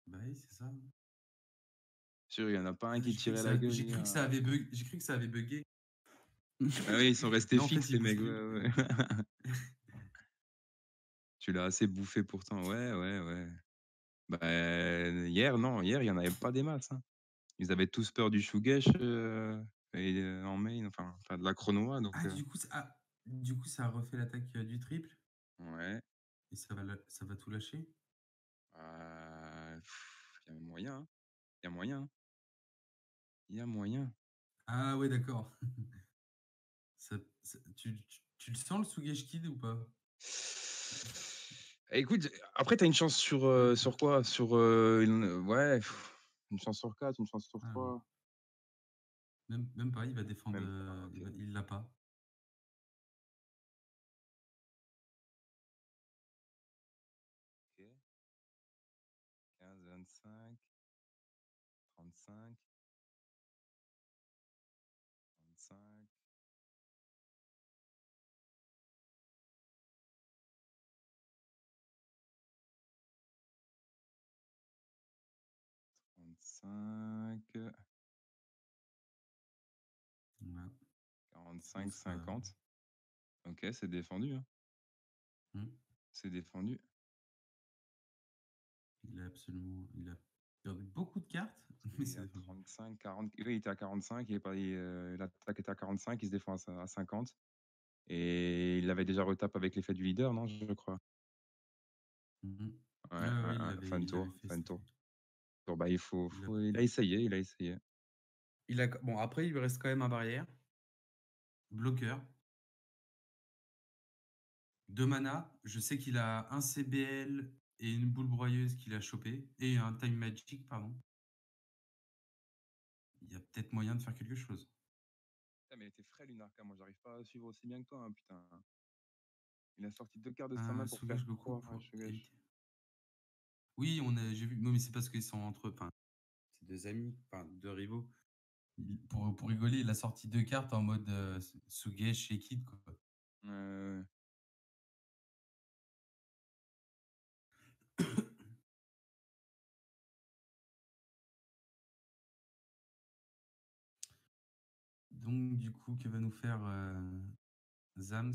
Bah oui, c'est ça. sûr, il y en a pas un Ah, qui tirait la gueule j'ai cru hier. que ça avait bug... j'ai cru que ça avait bugué. Ah oui, ils sont restés Non, en fait, fixes il les bouge mecs, ouais, plus. ouais. Tu l'as assez bouffé pourtant, ouais, ouais, ouais. Bah, hier, non, hier, il y en avait pas des masses, hein. Ils avaient tous peur du Shugesh, et en main, enfin de la Chronoa, donc Ah, du coup, ça a refait l'attaque du triple ouais. et ça va tout lâcher. Il y a moyen, hein. Il y a moyen, hein. Il y a moyen. Ah ouais, d'accord. Tu le sens le Sugesh Kid ou pas? Écoute, après, tu as une chance sur, sur quoi? Sur, ouais, une chance sur 4, une chance sur Ah, 3. même pas, il va défendre. Même pas, OK. Il l'a pas. OK. 15, 25, 35, 35, 35, Voilà. Donc 45, ça va. 50. OK, c'est défendu, hein. Hmm. C'est défendu. Il a perdu beaucoup de cartes, Parce mais qu'il est c'est à défendu. 35, 40. Oui, il était à 45, il est pas, l'attaque était à 45, il se défend à 50. Et il avait déjà retapé avec l'effet du leader, non, je crois? Mhm. Ouais, Ah ouais, ouais, ouais, fin de il l'avait tour, fait fin de cet tour. effet. Bon, bah, Il a, il a essayé, il a essayé. bon, après, il lui reste quand même un barrière. Bloqueur. 2 mana. Je sais qu'il a un CBL et une boule broyeuse qu'il a chopé. Et un Time Magic, pardon. Il y a peut-être moyen de faire quelque chose. Putain, mais il était frais, Lunarka. Moi, j'arrive pas à suivre aussi bien que toi, hein, putain. Il a sorti 2 cartes de sa main pour faire Sugesh Goku quoi, ouais, pour Shugesh? éviter. Oui, j'ai vu. Non, mais c'est parce qu'ils sont entre. Enfin, c'est deux amis, enfin, deux rivaux. Pour rigoler, il a sorti 2 cartes en mode Sugesh et Kid, quoi. Ouais. Donc, du coup, que va nous faire Zams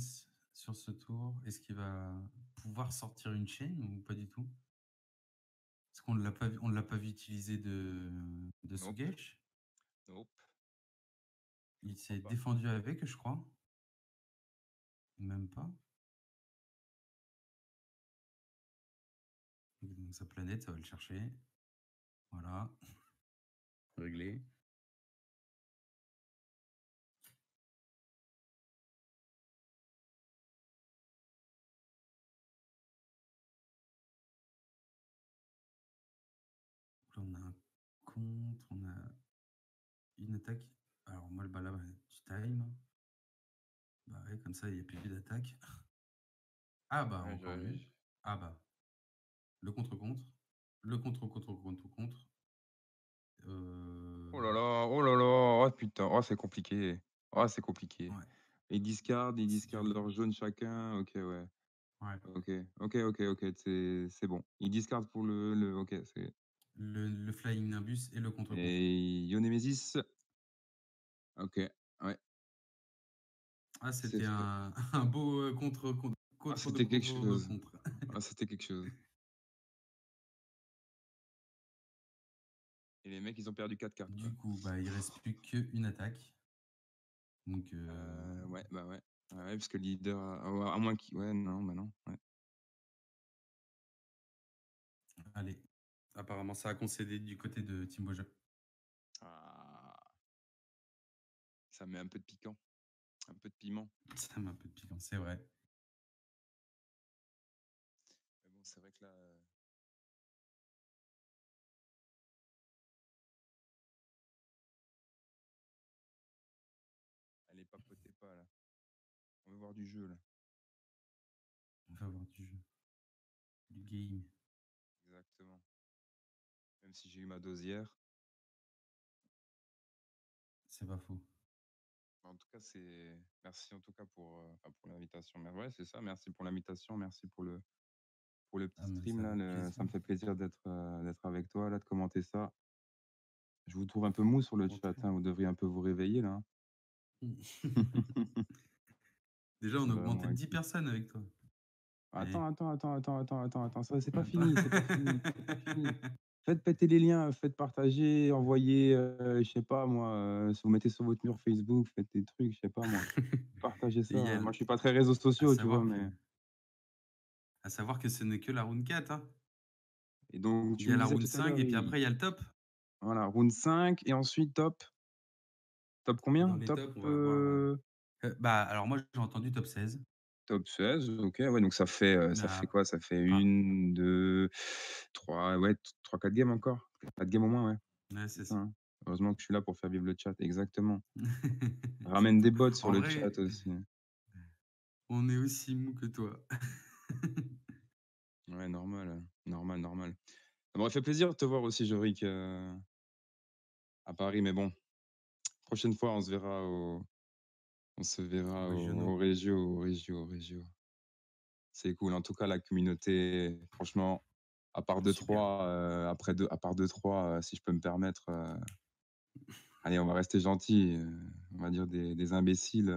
sur ce tour? Est-ce qu'il va pouvoir sortir une chaîne ou pas du tout? Parce qu'on ne l'a pas vu utiliser de Nope, Sugesh. nope, je Il crois s'est pas. défendu avec, je crois. Même pas. Donc, sa planète, ça va le chercher. Voilà, réglé. Là, on a un contre, on a une attaque. Alors, moi, le balai du time. Bah ouais, comme ça, il n'y a plus d'attaque. Ah bah, Ouais, encore mieux. Ah bah, le contre-contre. Le contre-contre-contre-contre. oh là là, oh là là, oh putain, oh, c'est compliqué. Ah, c'est compliqué. Ouais, Ils c'est dur, discardent dur. leur jaune chacun. OK, ouais. Ouais. OK. OK. C'est bon. Ils discardent pour le OK, c'est Le Flying Nimbus et le contre-contre. et Ionemesis. OK, ouais, Ah, c'est c'était fait. un beau, Ah, contre de c'était quelque contre de chose. contre. Ah, c'était quelque chose et les mecs, ils ont perdu 4 cartes, quoi. Du coup, bah, il reste plus qu'une attaque. Donc, Ouais, bah, ouais. Ouais, parce que le leader à moins qu'il ouais, non, bah, non, ouais. allez. Apparemment, ça a concédé du côté de Team Boja. Ah, ça met un peu de piquant, un peu de piment. Ça met un peu de piquant, c'est vrai. Mais bon, c'est vrai que là, allez, papotez pas, là. On veut voir du jeu, là. On va avoir du game. Exactement. Même si j'ai eu ma dose hier. C'est pas faux. En tout cas, c'est merci en tout cas enfin, pour l'invitation. Mais ouais, c'est ça, merci pour l'invitation, merci pour le petit Ah, mais stream c'est là, avec plaisir. ça me fait plaisir d'être avec toi là, de commenter ça. Je vous trouve un peu mou sur le chat, Rentré. hein, vous devriez un peu vous réveiller là, hein. Déjà, on a augmenté Vraiment de 10 écoute. personnes avec toi. Allez. Attends, ça c'est pas Attends. fini, c'est pas fini. Faites péter les liens, faites partager, envoyez, je sais pas moi, si vous mettez sur votre mur Facebook, faites des trucs, je sais pas moi. Partagez Et ça. Moi, je suis pas très réseaux à sociaux, tu vois, savoir que, mais à savoir que ce n'est que la round 4, hein. et donc Il tu y me a la disais round tout à 5 l'heure, et puis après, il y a le top. voilà, round 5 et ensuite top Et dans combien? les tops, on va avoir. Bah, alors moi, j'ai entendu top 16. Top 16, OK, ouais, donc Mais ça fait ap- quoi? Ça fait ah, 1, 2, 3, ouais, 3-4 games encore. 4 games au moins, ouais, ouais, c'est c'est ça, ça. hein. Heureusement que je suis là pour faire vivre le chat, exactement. Ramène des Exactement. bots sur En le vrai, chat aussi. on est aussi mou que toi. Ouais, normal. Ça m'aurait fait plaisir de te voir aussi, Jorik, à Paris, mais bon, prochaine fois, on se Aux verra régionaux. au Régio. C'est cool. En tout cas, la communauté, franchement, à part deux Super. trois à part deux trois si je peux me permettre, allez, on va rester gentil, on va dire des imbéciles,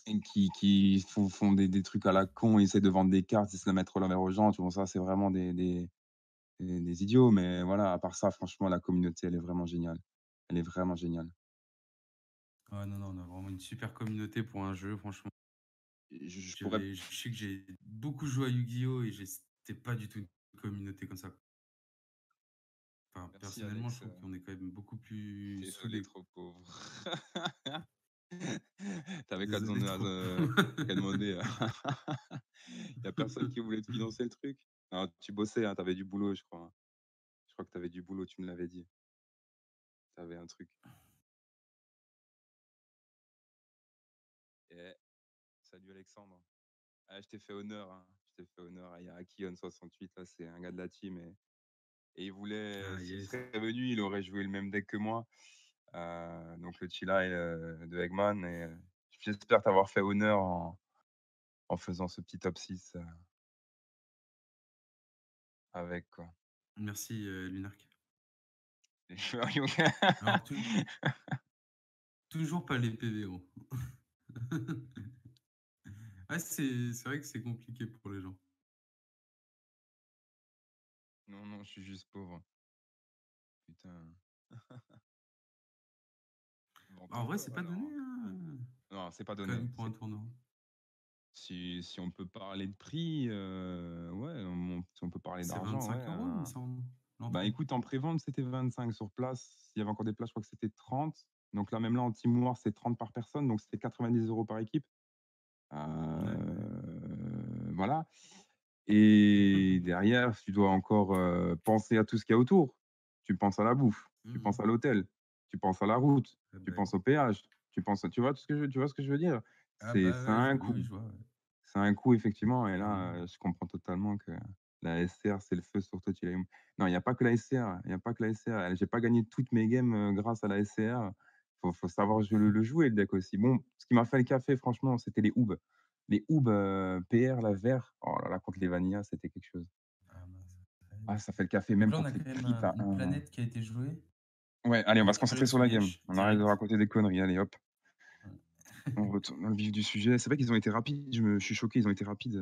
et qui font des trucs à la con, ils essaient de vendre des cartes, ils essaient de mettre l'envers aux gens, tu vois? Ça, c'est vraiment des idiots, mais voilà, à part ça, franchement, la communauté, elle est vraiment géniale. Elle est vraiment géniale. Ah non, non, on a vraiment une super communauté pour un jeu, franchement. Et je pourrais Je sais que j'ai beaucoup joué à Yu-Gi-Oh! Et c'était pas du tout une communauté comme ça. Enfin, merci personnellement, je Alex, trouve qu'on est quand même beaucoup plus désolé, soudés. trop pauvre. Tu avais qu'à Désolé trop. qu'à demander, il y a personne qui voulait te financer le truc? Non, tu bossais, hein, tu avais du boulot, je crois, hein. Je crois que tu avais du boulot, tu me l'avais dit. Tu avais un truc. Eh, salut Alexandre. Ah, je t'ai fait honneur, hein, je t'ai fait honneur. Il y a Akion68, là, c'est un gars de la team et il voulait, Ah s'il yes. serait venu, il aurait joué le même deck que moi. Donc le Chila de Eggman et j'espère t'avoir fait honneur en faisant ce petit top 6 avec, quoi. Merci, Lunark. Les joueurs Alors, toujours pas les PVO. Ah, c'est vrai que c'est compliqué pour les gens. Non, je suis juste pauvre. Putain. Bah, en vrai, Vends-toi c'est pas donné, alors. hein, Non, c'est pas quand donné. même pour un tournoi. Si on peut parler de prix, ouais, si on peut parler C'est d'argent, ouais, 25 €, il me semble, bah, l'entrée. écoute, en prévente, c'était 25 sur place. Il y avait encore des places, je crois que c'était 30. Donc là, même là, en team war, c'est 30 par personne, donc c'était 90 € par équipe. Ouais. Voilà. Et derrière, tu dois encore, penser à tout ce qu'il y a autour. Tu penses à la bouffe, tu penses Mmh. à l'hôtel, tu penses à la route, Ah tu bah, penses au péage, tu penses à tu vois ce que je veux dire? ah bah, C'est ouais, un oui, coût. je vois, ouais, C'est un coût effectivement et clairement. là, je comprends totalement que la SCR, c'est le feu sur non, il y a pas que la SCR, il y a pas que la SCR. J'ai pas gagné toutes mes games, grâce à la SCR. Faut savoir le jouer le deck aussi. Bon, ce qui m'a fait le café franchement, c'était les Oubs. Les Oubs, PR là, vert, oh là là, contre les Vanilla, c'était quelque chose. Ah mince. Ouais. Ah, ça fait le café Donc même là, on a contre les quand même triples à une 1. planète qui a été jouée. Ouais, allez, on va se Récupérer concentrer le sur la game. Sugesh On arrête de direct. raconter des conneries, allez hop. Ouais. On retourne dans le vif du sujet. C'est vrai qu'ils ont été rapides, je suis choqué, ils ont été rapides,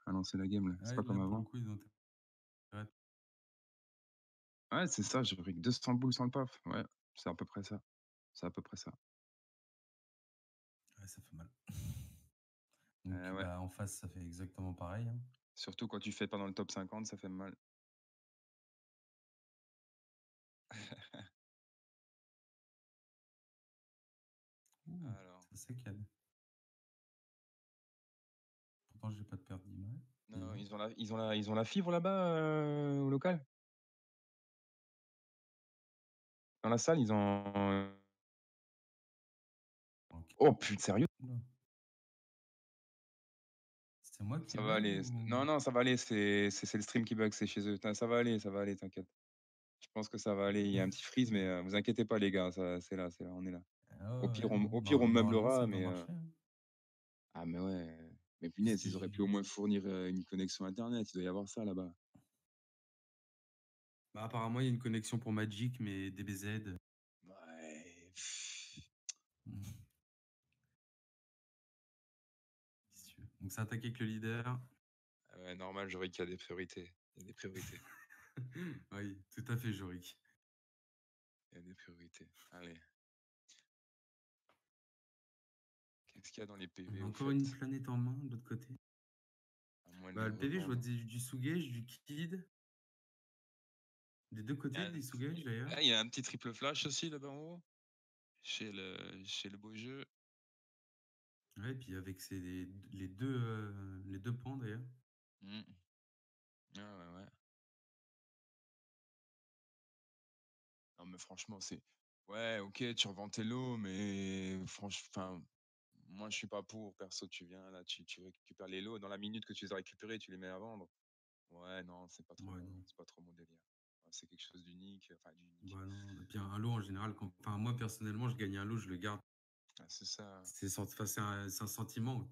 à lancer la game là. C'est Ouais, pas là, comme pour le avant. coup, ils ont été. Ouais, Ouais, c'est ça, j'ai pris que 200 boules sans le paf. Ouais, c'est à peu près ça. C'est à peu près ça. ouais, ça fait mal. Donc, Ouais, bah, en face, ça fait exactement pareil, hein. surtout quand tu fais pas dans le top 50, ça fait mal. Ouh, Alors, ça saccade. Pourtant, j'ai pas de perte non, d'image. ils ont la fibre là-bas, au local? Dans la salle, ils ont Ok. oh put sérieux? Oula. C'est moi qui Ça va bug aller. ou. Non, non, ça va aller, c'est le stream qui bug, c'est chez eux. Ça va aller, t'inquiète. Je pense que ça va aller. Il y a un petit freeze, mais vous inquiétez pas les gars, ça c'est là, on est là. Ah ouais, bon, Au pire, on normalement, ça meublera, doit mais marcher, hein. ah mais ouais, mais Parce punaise, que ils auraient pu au moins fournir, une connexion internet, il doit y avoir ça là-bas. bah, apparemment, il y a une connexion pour Magic, mais DBZ. Ouais. Qu'est-ce que tu veux. Donc, ça attaque avec le leader. Ah ouais, normal, Jorik, qu'il y a des priorités. Il y a des priorités. Oui, tout à fait, Jorik. Il y a des priorités. Allez. Qu'est-ce qu'il y a dans les On PV a au encore une fait? planète en main de l'autre côté. À moins de Bah, les le PV, je vois revendre. du Sugesh, du Kid. Des deux Il y a côtés, un des Sugesh d'ailleurs. ah, il y a un petit triple flash aussi là-bas en haut, chez le beau jeu. Ouais, et puis avec les deux pans d'ailleurs. Mmh. Ouais, ouais, ouais. Non, mais franchement, c'est ouais, OK, tu revends tes lots, mais enfin, moi, je suis pas pour. Perso, tu viens là, tu récupères les lots. Dans la minute que tu les as récupérés, tu les mets à vendre. Ouais, non, Ouais, non. c'est pas trop mon délire. Ouais, c'est quelque chose d'unique, enfin d'unique. Bah, non. Et puis un lot en général, enfin, moi personnellement, je gagne un lot, je le garde. Ah, c'est ça. Enfin, c'est un sentiment.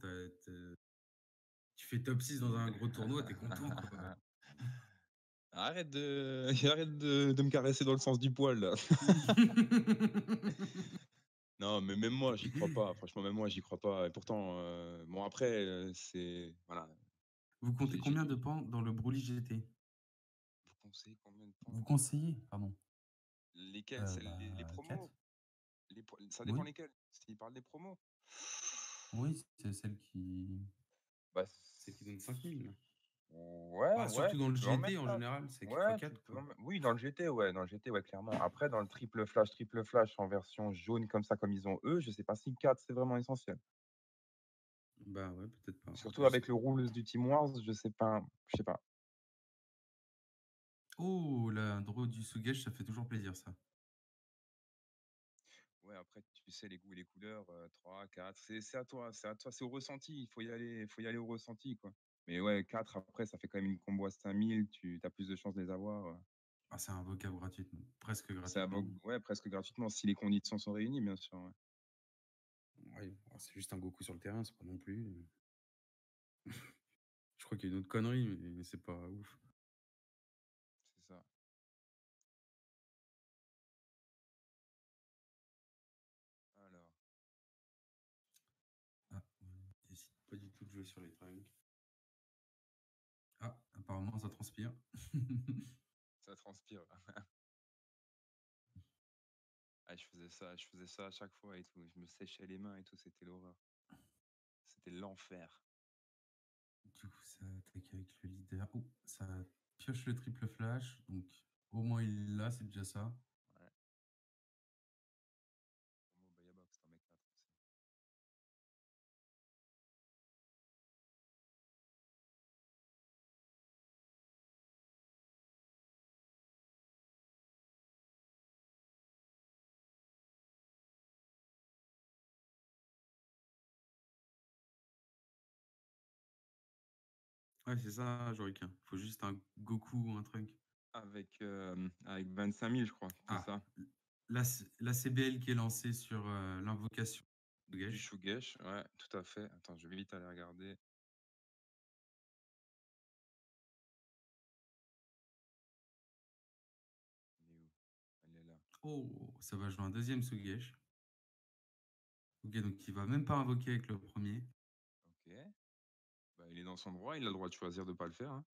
Tu fais top 6 dans un gros tournoi, t'es content, quoi. Arrête de arrête de me caresser dans le sens du poil là. Non, mais même moi, j'y crois pas. Franchement, même moi, j'y crois pas. Et pourtant, bon après, c'est voilà, Vous comptez j'ai combien de pans dans le Broly GT? vous conseillez combien de Vous points? conseillez? Pardon. Lesquels? C'est les Bah, 4. promos? Ça dépend Oui, lesquels. S'ils parlent des promos? oui, c'est Bah, celle qui donne 5000. ouais, Bah, ouais, surtout dans tu le peux en GT, mettre en 4. général, c'est Ouais, tu x4, peux quoi. en mettre oui, dans le GT, ouais, clairement. Après, dans le triple flash en version jaune comme ça, comme ils ont eux, je sais pas si le 4 c'est vraiment essentiel. Bah ouais, peut-être pas. Surtout Je sais avec pas. le rules du Team Wars, je sais pas. Oh, la draw du Sugesh, ça fait toujours plaisir, ça. Ouais, après, tu sais, les goûts et les couleurs, 3, 4, c'est à toi, c'est au ressenti. Faut y aller au ressenti, quoi. Mais ouais, 4 après, ça fait quand même une combo à 5000, tu as plus de chances de les avoir. Ah, c'est un vocab gratuitement, presque C'est à gratuitement. ouais, presque gratuitement, si les conditions sont réunies, bien sûr, ouais. Ouais, bon, c'est juste un Goku sur le terrain, c'est pas non plus. Je crois qu'il y a une autre connerie, mais c'est pas ouf. C'est ça. Alors, Ah, on décide pas du tout de jouer sur les trunks. Ah, apparemment, ça transpire. ça transpire. Ah, je faisais ça à chaque fois et tout. Je me séchais les mains et tout, c'était l'horreur. C'était l'enfer. Du coup, ça attaque avec le leader. Oh, ça pioche le triple flash. Donc, au moins, il l'a, c'est déjà ça. Ouais. Promo Bayabox, t'en mets 4 aussi. Ouais, c'est ça, Jorick. Faut juste un Goku ou un trunk. Avec 25 000, je crois, c'est Ah, ça. la CBL qui est lancée sur l'invocation de Du Gesh. Shugesh, ouais, tout à fait. Attends, je vais vite aller regarder. Elle est où? Elle est là. Oh, ça va jouer un deuxième Sugesh. Ok, donc il va même pas invoquer avec le premier. Ok. Bah, il est dans son droit, il a le droit de choisir de pas le faire, hein.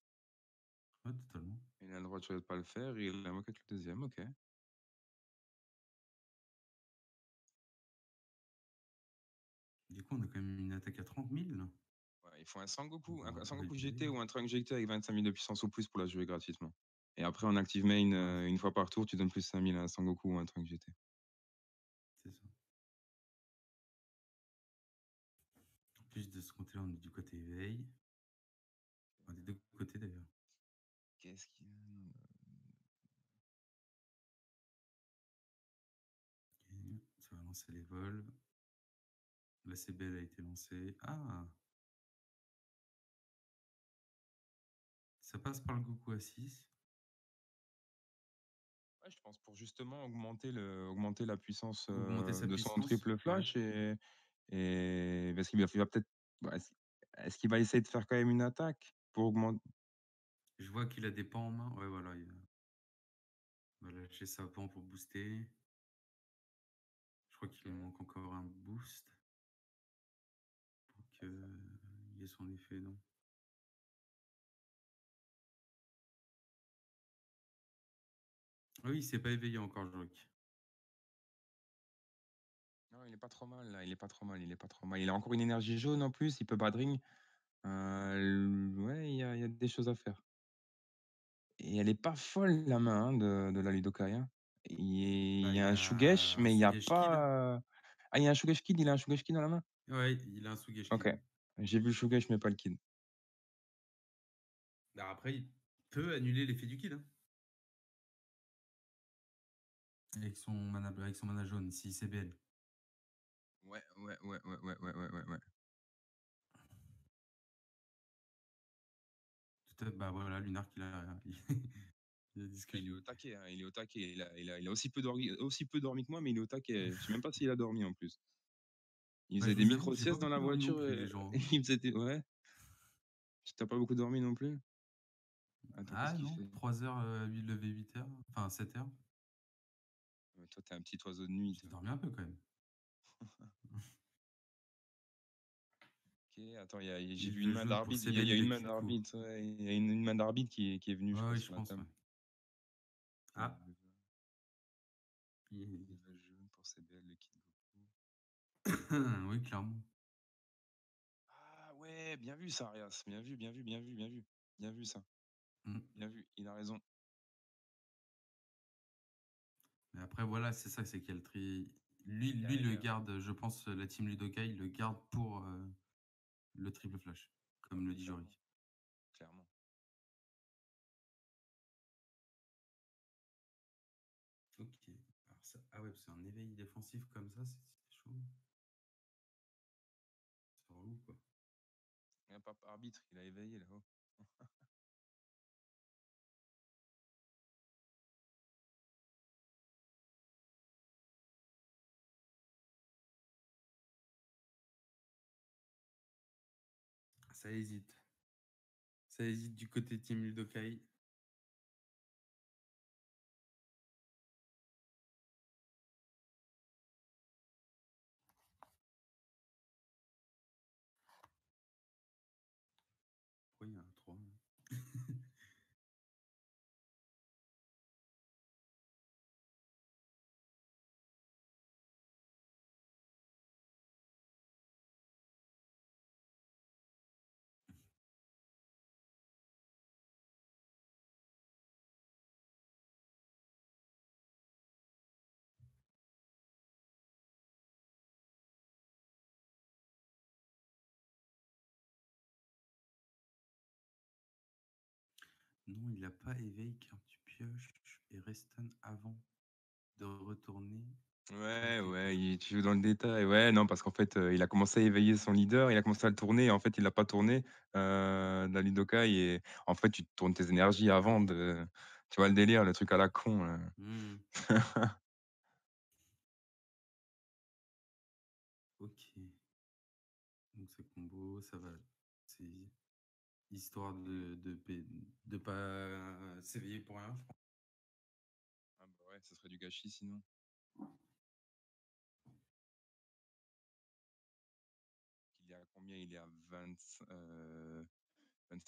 Ouais, totalement. Il a le droit de choisir de pas le faire, et il l'invoque avec le deuxième, ok. Du coup, on a quand même une attaque à 30 000 là. Ouais, il faut un On Sangoku, va un un peu Sangoku réduire. GT ou un Trunks GT avec 25 000 de puissance ou plus pour la jouer gratuitement. Et après, en active main, Ouais, une fois par tour, tu donnes plus 5 000 à un Sangoku ou un Trunks GT. c'est ça. En plus de ce côté-là, on est du côté éveil. Enfin, des deux côtés d'ailleurs. Qu'est-ce qu'il y a? Ok, ça va lancer les vols. La CBL a été lancée. Ah, ça passe par le Goku à 6. Ouais, je pense pour justement augmenter la puissance Augmenter sa de son puissance. triple Ouais. flash et parce qu'il va peut-être. Ouais, est-ce qu'il va essayer de faire quand même une attaque pour augmenter? Je vois qu'il a des pans en main. Ouais, voilà. Va lâcher sa pan pour booster. Je crois qu'il lui manque encore un boost pour qu'il ait son effet, non? Ah oui, il s'est pas éveillé encore, Jorik. Non, il est pas trop mal là, il est pas trop mal, il est pas trop mal. Il a encore une énergie jaune en plus, il peut badring. Ouais, il y a des choses à faire. Et elle est pas folle la main hein, de la Ludokai, hein. Il Bah, y il a y un Shugesh, a un mais il y a Sugesh Kid. pas. Ah, il y a un Shugesh Kid, il a un Shugesh Kid dans la main? Ouais, il a un Sugesh Ok. Kid. J'ai vu le Shugesh, mais pas le Kid. Bah, après, il peut annuler l'effet du Kid, hein, avec son mana jaune, si CBL. Ouais, ouais, ouais, ouais, ouais, ouais, ouais, ouais, ouais. Bah voilà, Lunar qui l'a. Il a dit ce que Ah, je il est au dis. taquet, hein, il est au taquet. Il a aussi peu dormi que moi, mais il est au taquet. Je sais même pas s'il a dormi en plus. Il Bah, faisait je des vous avoue que j'ai pas micro-siestes dans la beaucoup dormi non voiture. plus, les gens. Il faisait ouais. T'as pas beaucoup dormi non plus? Attends, qu'est-ce Ah qu'il non, fait? 3 heures, lever 8 heures, enfin 7 heures. Toi, t'es un petit oiseau de nuit, J'ai toi. dormi un peu quand même. Ok, attends, j'ai Et vu je une le main joue pour d'arbitre. Il y CBL a une de main Kiko. d'arbitre, ouais, il y a une main d'arbitre qui est venue, je Ouais, crois, ouais, sur je la pense, table. ouais. Ok, Ah, il- level jaune pour CBL de Kid Goku. oui, clairement. Ah ouais, bien vu ça, Arias. Bien vu, bien vu, bien vu, bien vu. Bien vu ça. Mm. Bien vu, il a raison. Mais après, voilà, c'est ça, c'est qu'elle tri. Lui le Derrière, garde, je pense, la team Ludokai le garde pour le triple flash, comme le dit clairement, Jorik. clairement. Ok. Alors ça... Ah ouais, c'est un éveil défensif comme ça, c'est chaud. C'est relou, quoi. Il n'y a pas arbitre, il a éveillé là-haut. Ça hésite. Ça hésite du côté team Ludokai. Pourquoi il y a un 3? Non, il n'a pas éveil car tu pioches et restonne avant de retourner Ouais, avec ouais, l'écho. tu joues dans le détail. Ouais, non, parce qu'en fait, il a commencé à éveiller son leader, il a commencé à le tourner, et en fait, il l'a pas tourné, dans Lidokai, et en fait, tu tournes tes énergies Ah, avant de. Tu vois le délire, le truc à la con. hmm. donc c'est combo, ça va. C'est histoire de pas s'éveiller pour rien, je pense. Ah bah ouais, ça serait du gâchis sinon. Il est à combien? Il est à 25,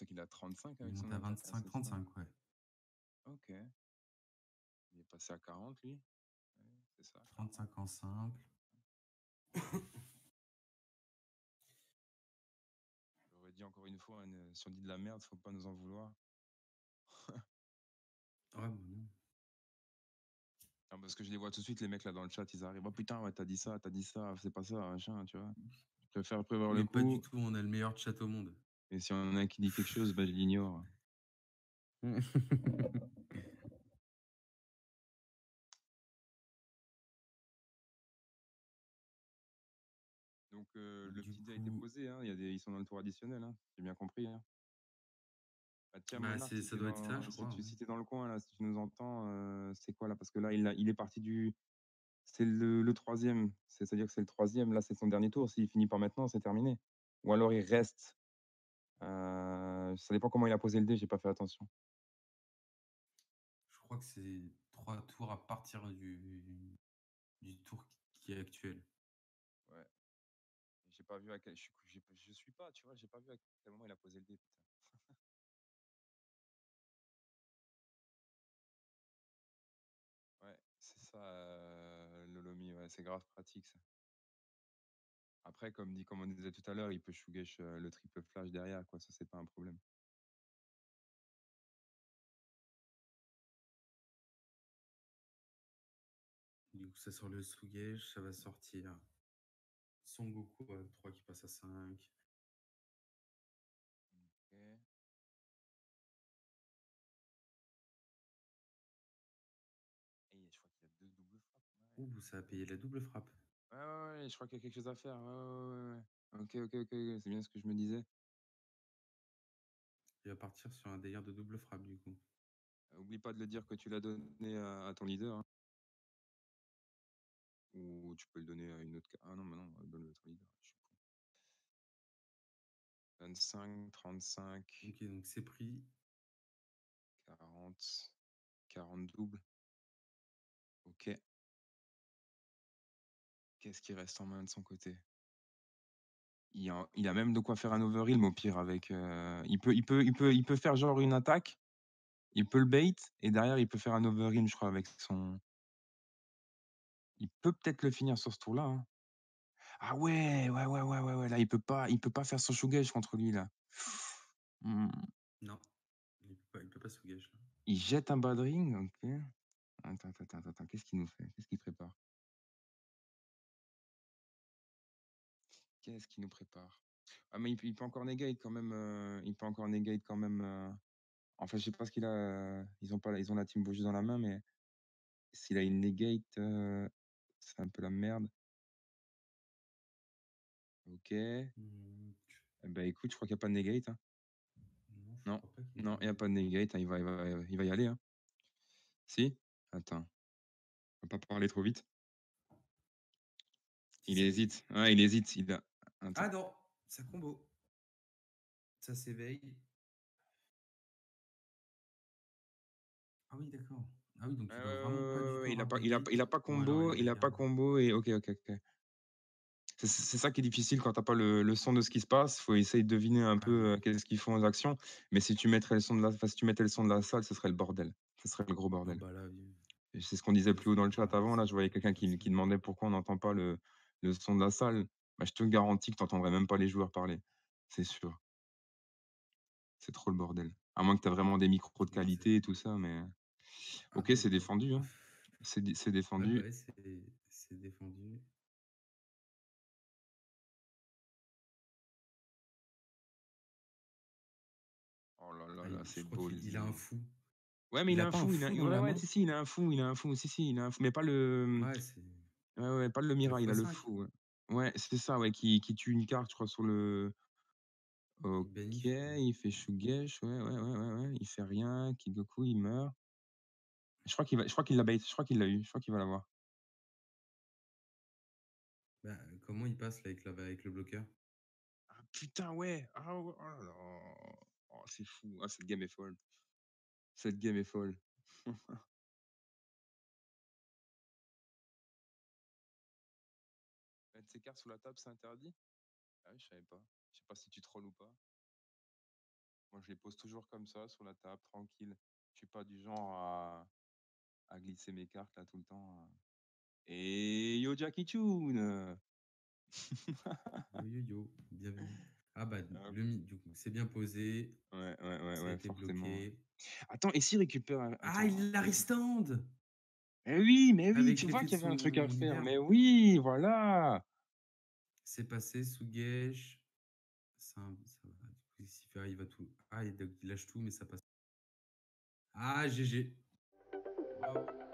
il est à 35 Il avec son monte à handicap, là, c'est ça? 25-35, ouais. Ok. Il est passé à 40, lui. Ouais, c'est ça, 40. 35 en simple. J'aurais dit encore une fois, hein, si on dit de la merde, faut pas nous en vouloir. Ouais, bon, non. Non, parce que je les vois tout de suite, les mecs là dans le chat, ils arrivent. Oh putain, ouais, t'as dit ça, c'est pas ça, machin, tu vois. Je préfère prévoir le Mais pas du coup. tout, on a le meilleur chat au monde. Et si on en a un qui dit quelque chose, bah, je l'ignore. Donc le Du petit dé a été coup, posé, hein. Ils sont dans le tour additionnel, hein. J'ai bien compris, hein. Bah, tiens, bah Monarch, c'est, ça doit être ça, je crois. Ouais. si t'es dans le coin, là, si tu nous entends, c'est quoi là? Parce que là, il est parti du. C'est le troisième. C'est-à-dire que c'est le troisième. Là, c'est son dernier tour. S'il finit pas maintenant, c'est terminé. Ou alors il reste. Ça dépend comment il a posé le dé, j'ai pas fait attention. Je crois que c'est 3 tours à partir du tour qui est actuel. Ouais. J'ai pas vu à quel. Je suis pas, tu vois, j'ai pas vu à quel moment il a posé le dé, putain. Ouais, c'est ça, le Lomi, ouais, c'est grave pratique ça. Après, comme on disait tout à l'heure, il peut shoot le triple flash derrière, quoi. Ça, c'est pas un problème. Du coup, ça sort le Sugage, ça va sortir Son Goku à 3 qui passe à 5. Ok. Et je crois qu'il y a deux doubles frappes. Ouais, Ouh, ça a payé la double frappe. ouais, je crois qu'il y a quelque chose à faire. Ouais. Ok, ok, c'est bien ce que je me disais. Il va partir sur un délire de double frappe, du coup. Oublie pas de le dire que tu l'as donné à ton leader, hein. Ou tu peux le donner à une autre. Ah non, mais non, donne-le à ton leader. Je suis con. 25, 35, Ok, donc c'est pris. 40, 40 doubles. Ok. Qu'est-ce qui reste en main de son côté? Il a même de quoi faire un overheal, au pire, avec. Il peut faire genre une attaque, il peut le bait, et derrière, il peut faire un overheal, je crois, avec son. Il peut peut-être le finir sur ce tour-là, hein. Ah ouais, là, il peut pas faire son shoot contre lui, là. Hmm. Non, il peut pas Sugage, là. Il jette un bad ring, ok. Attends, qu'est-ce qu'il nous fait? Qu'est-ce qu'il prépare? Qu'est-ce qu'il nous prépare? Ah, mais il peut encore negate quand même. Il peut encore negate quand même. Enfin, je sais pas ce qu'il a. Ils ont la team Beaujeu dans la main, mais s'il a une negate, c'est un peu la merde. Ok. Hmm, Eh ben, écoute, je crois qu'il n'y a pas de negate, hein. Non, je Non, crois pas qu'il y ait non, il n'y a de. pas de negate, hein. Il va y aller, hein. Si? Attends, on va pas parler trop vite. Si Il ça paye. hésite. Ah, il hésite. Attends. Ah non, ça combo. Ça s'éveille. Ah oui, d'accord. Ah oui, donc il doit vraiment pas du tout Il a avoir pas, de gate. Ou alors il il a regarde. pas combo et ok. C'est ça qui est difficile quand t'as pas le son de ce qui se passe. Faut essayer de deviner un Ouais, ouais. peu qu'est-ce qu'ils font aux actions. Mais si tu mettrais le son de la, enfin, si tu mettais le son de la salle, ce serait le bordel. Ce serait le gros Ah bordel. bah là, oui. Et c'est ce qu'on disait Là, plus haut dans le c'est chat pas, avant. Là, je voyais quelqu'un pas possible. qui demandait pourquoi on n'entend pas le son de la salle. Bah, je te garantis que tu n'entendrais même pas les joueurs parler. C'est sûr. C'est trop le bordel. À moins que tu aies vraiment des micros de Non, c'est. qualité et tout ça. Mais Ah ok, non, c'est non. défendu, hein. C'est Ouais, bah défendu. ouais, c'est défendu. Oh Ah, là, je c'est crois qu'il a un ballsy. fou. Ouais, mais il Il a a un pas un fou. fou dans la Ouais, main? si, il a un fou. Si, il a un fou. Mais pas le. Ouais, c'est Ouais, pas le Mira, il a le 4x5. fou. Ouais, ouais, c'est ça, ouais, qui tue une carte, je crois, sur le. Il Ok, banit, je crois. il fait Shugesh, ouais. Il fait rien. Kigoku, il meurt. Je crois qu'il l'a bait. Je crois qu'il l'a eu. Je crois qu'il va l'avoir. Bah, comment il passe là avec le bloqueur? putain, ouais! Ah ouais, oh là là! Oh, c'est fou. Ah, cette game est folle. Cette game est folle. Mettre ses cartes sous la table, c'est interdit? Ah oui, je savais pas. Je sais pas si tu trolls ou pas. Moi, je les pose toujours comme ça, sur la table, tranquille. Je suis pas du genre à glisser mes cartes là tout le temps. Et yo Jackie Chun! Yo yo yo, bienvenue. Ah bah Hop. du coup, c'est bien posé, Ouais, ouais, ouais, ça a ouais, été forcément, ouais. bloqué. Attends, et s'il récupère un Ah, attends, il la vas-y. restand Mais oui, avec tu vois l'effet de qu'il y avait un truc à son faire. leader. Mais oui, voilà! C'est passé sous gauge. Ça va. Du coup, il va tout. Ah, il lâche tout, mais ça passe. Ah, GG. Bravo.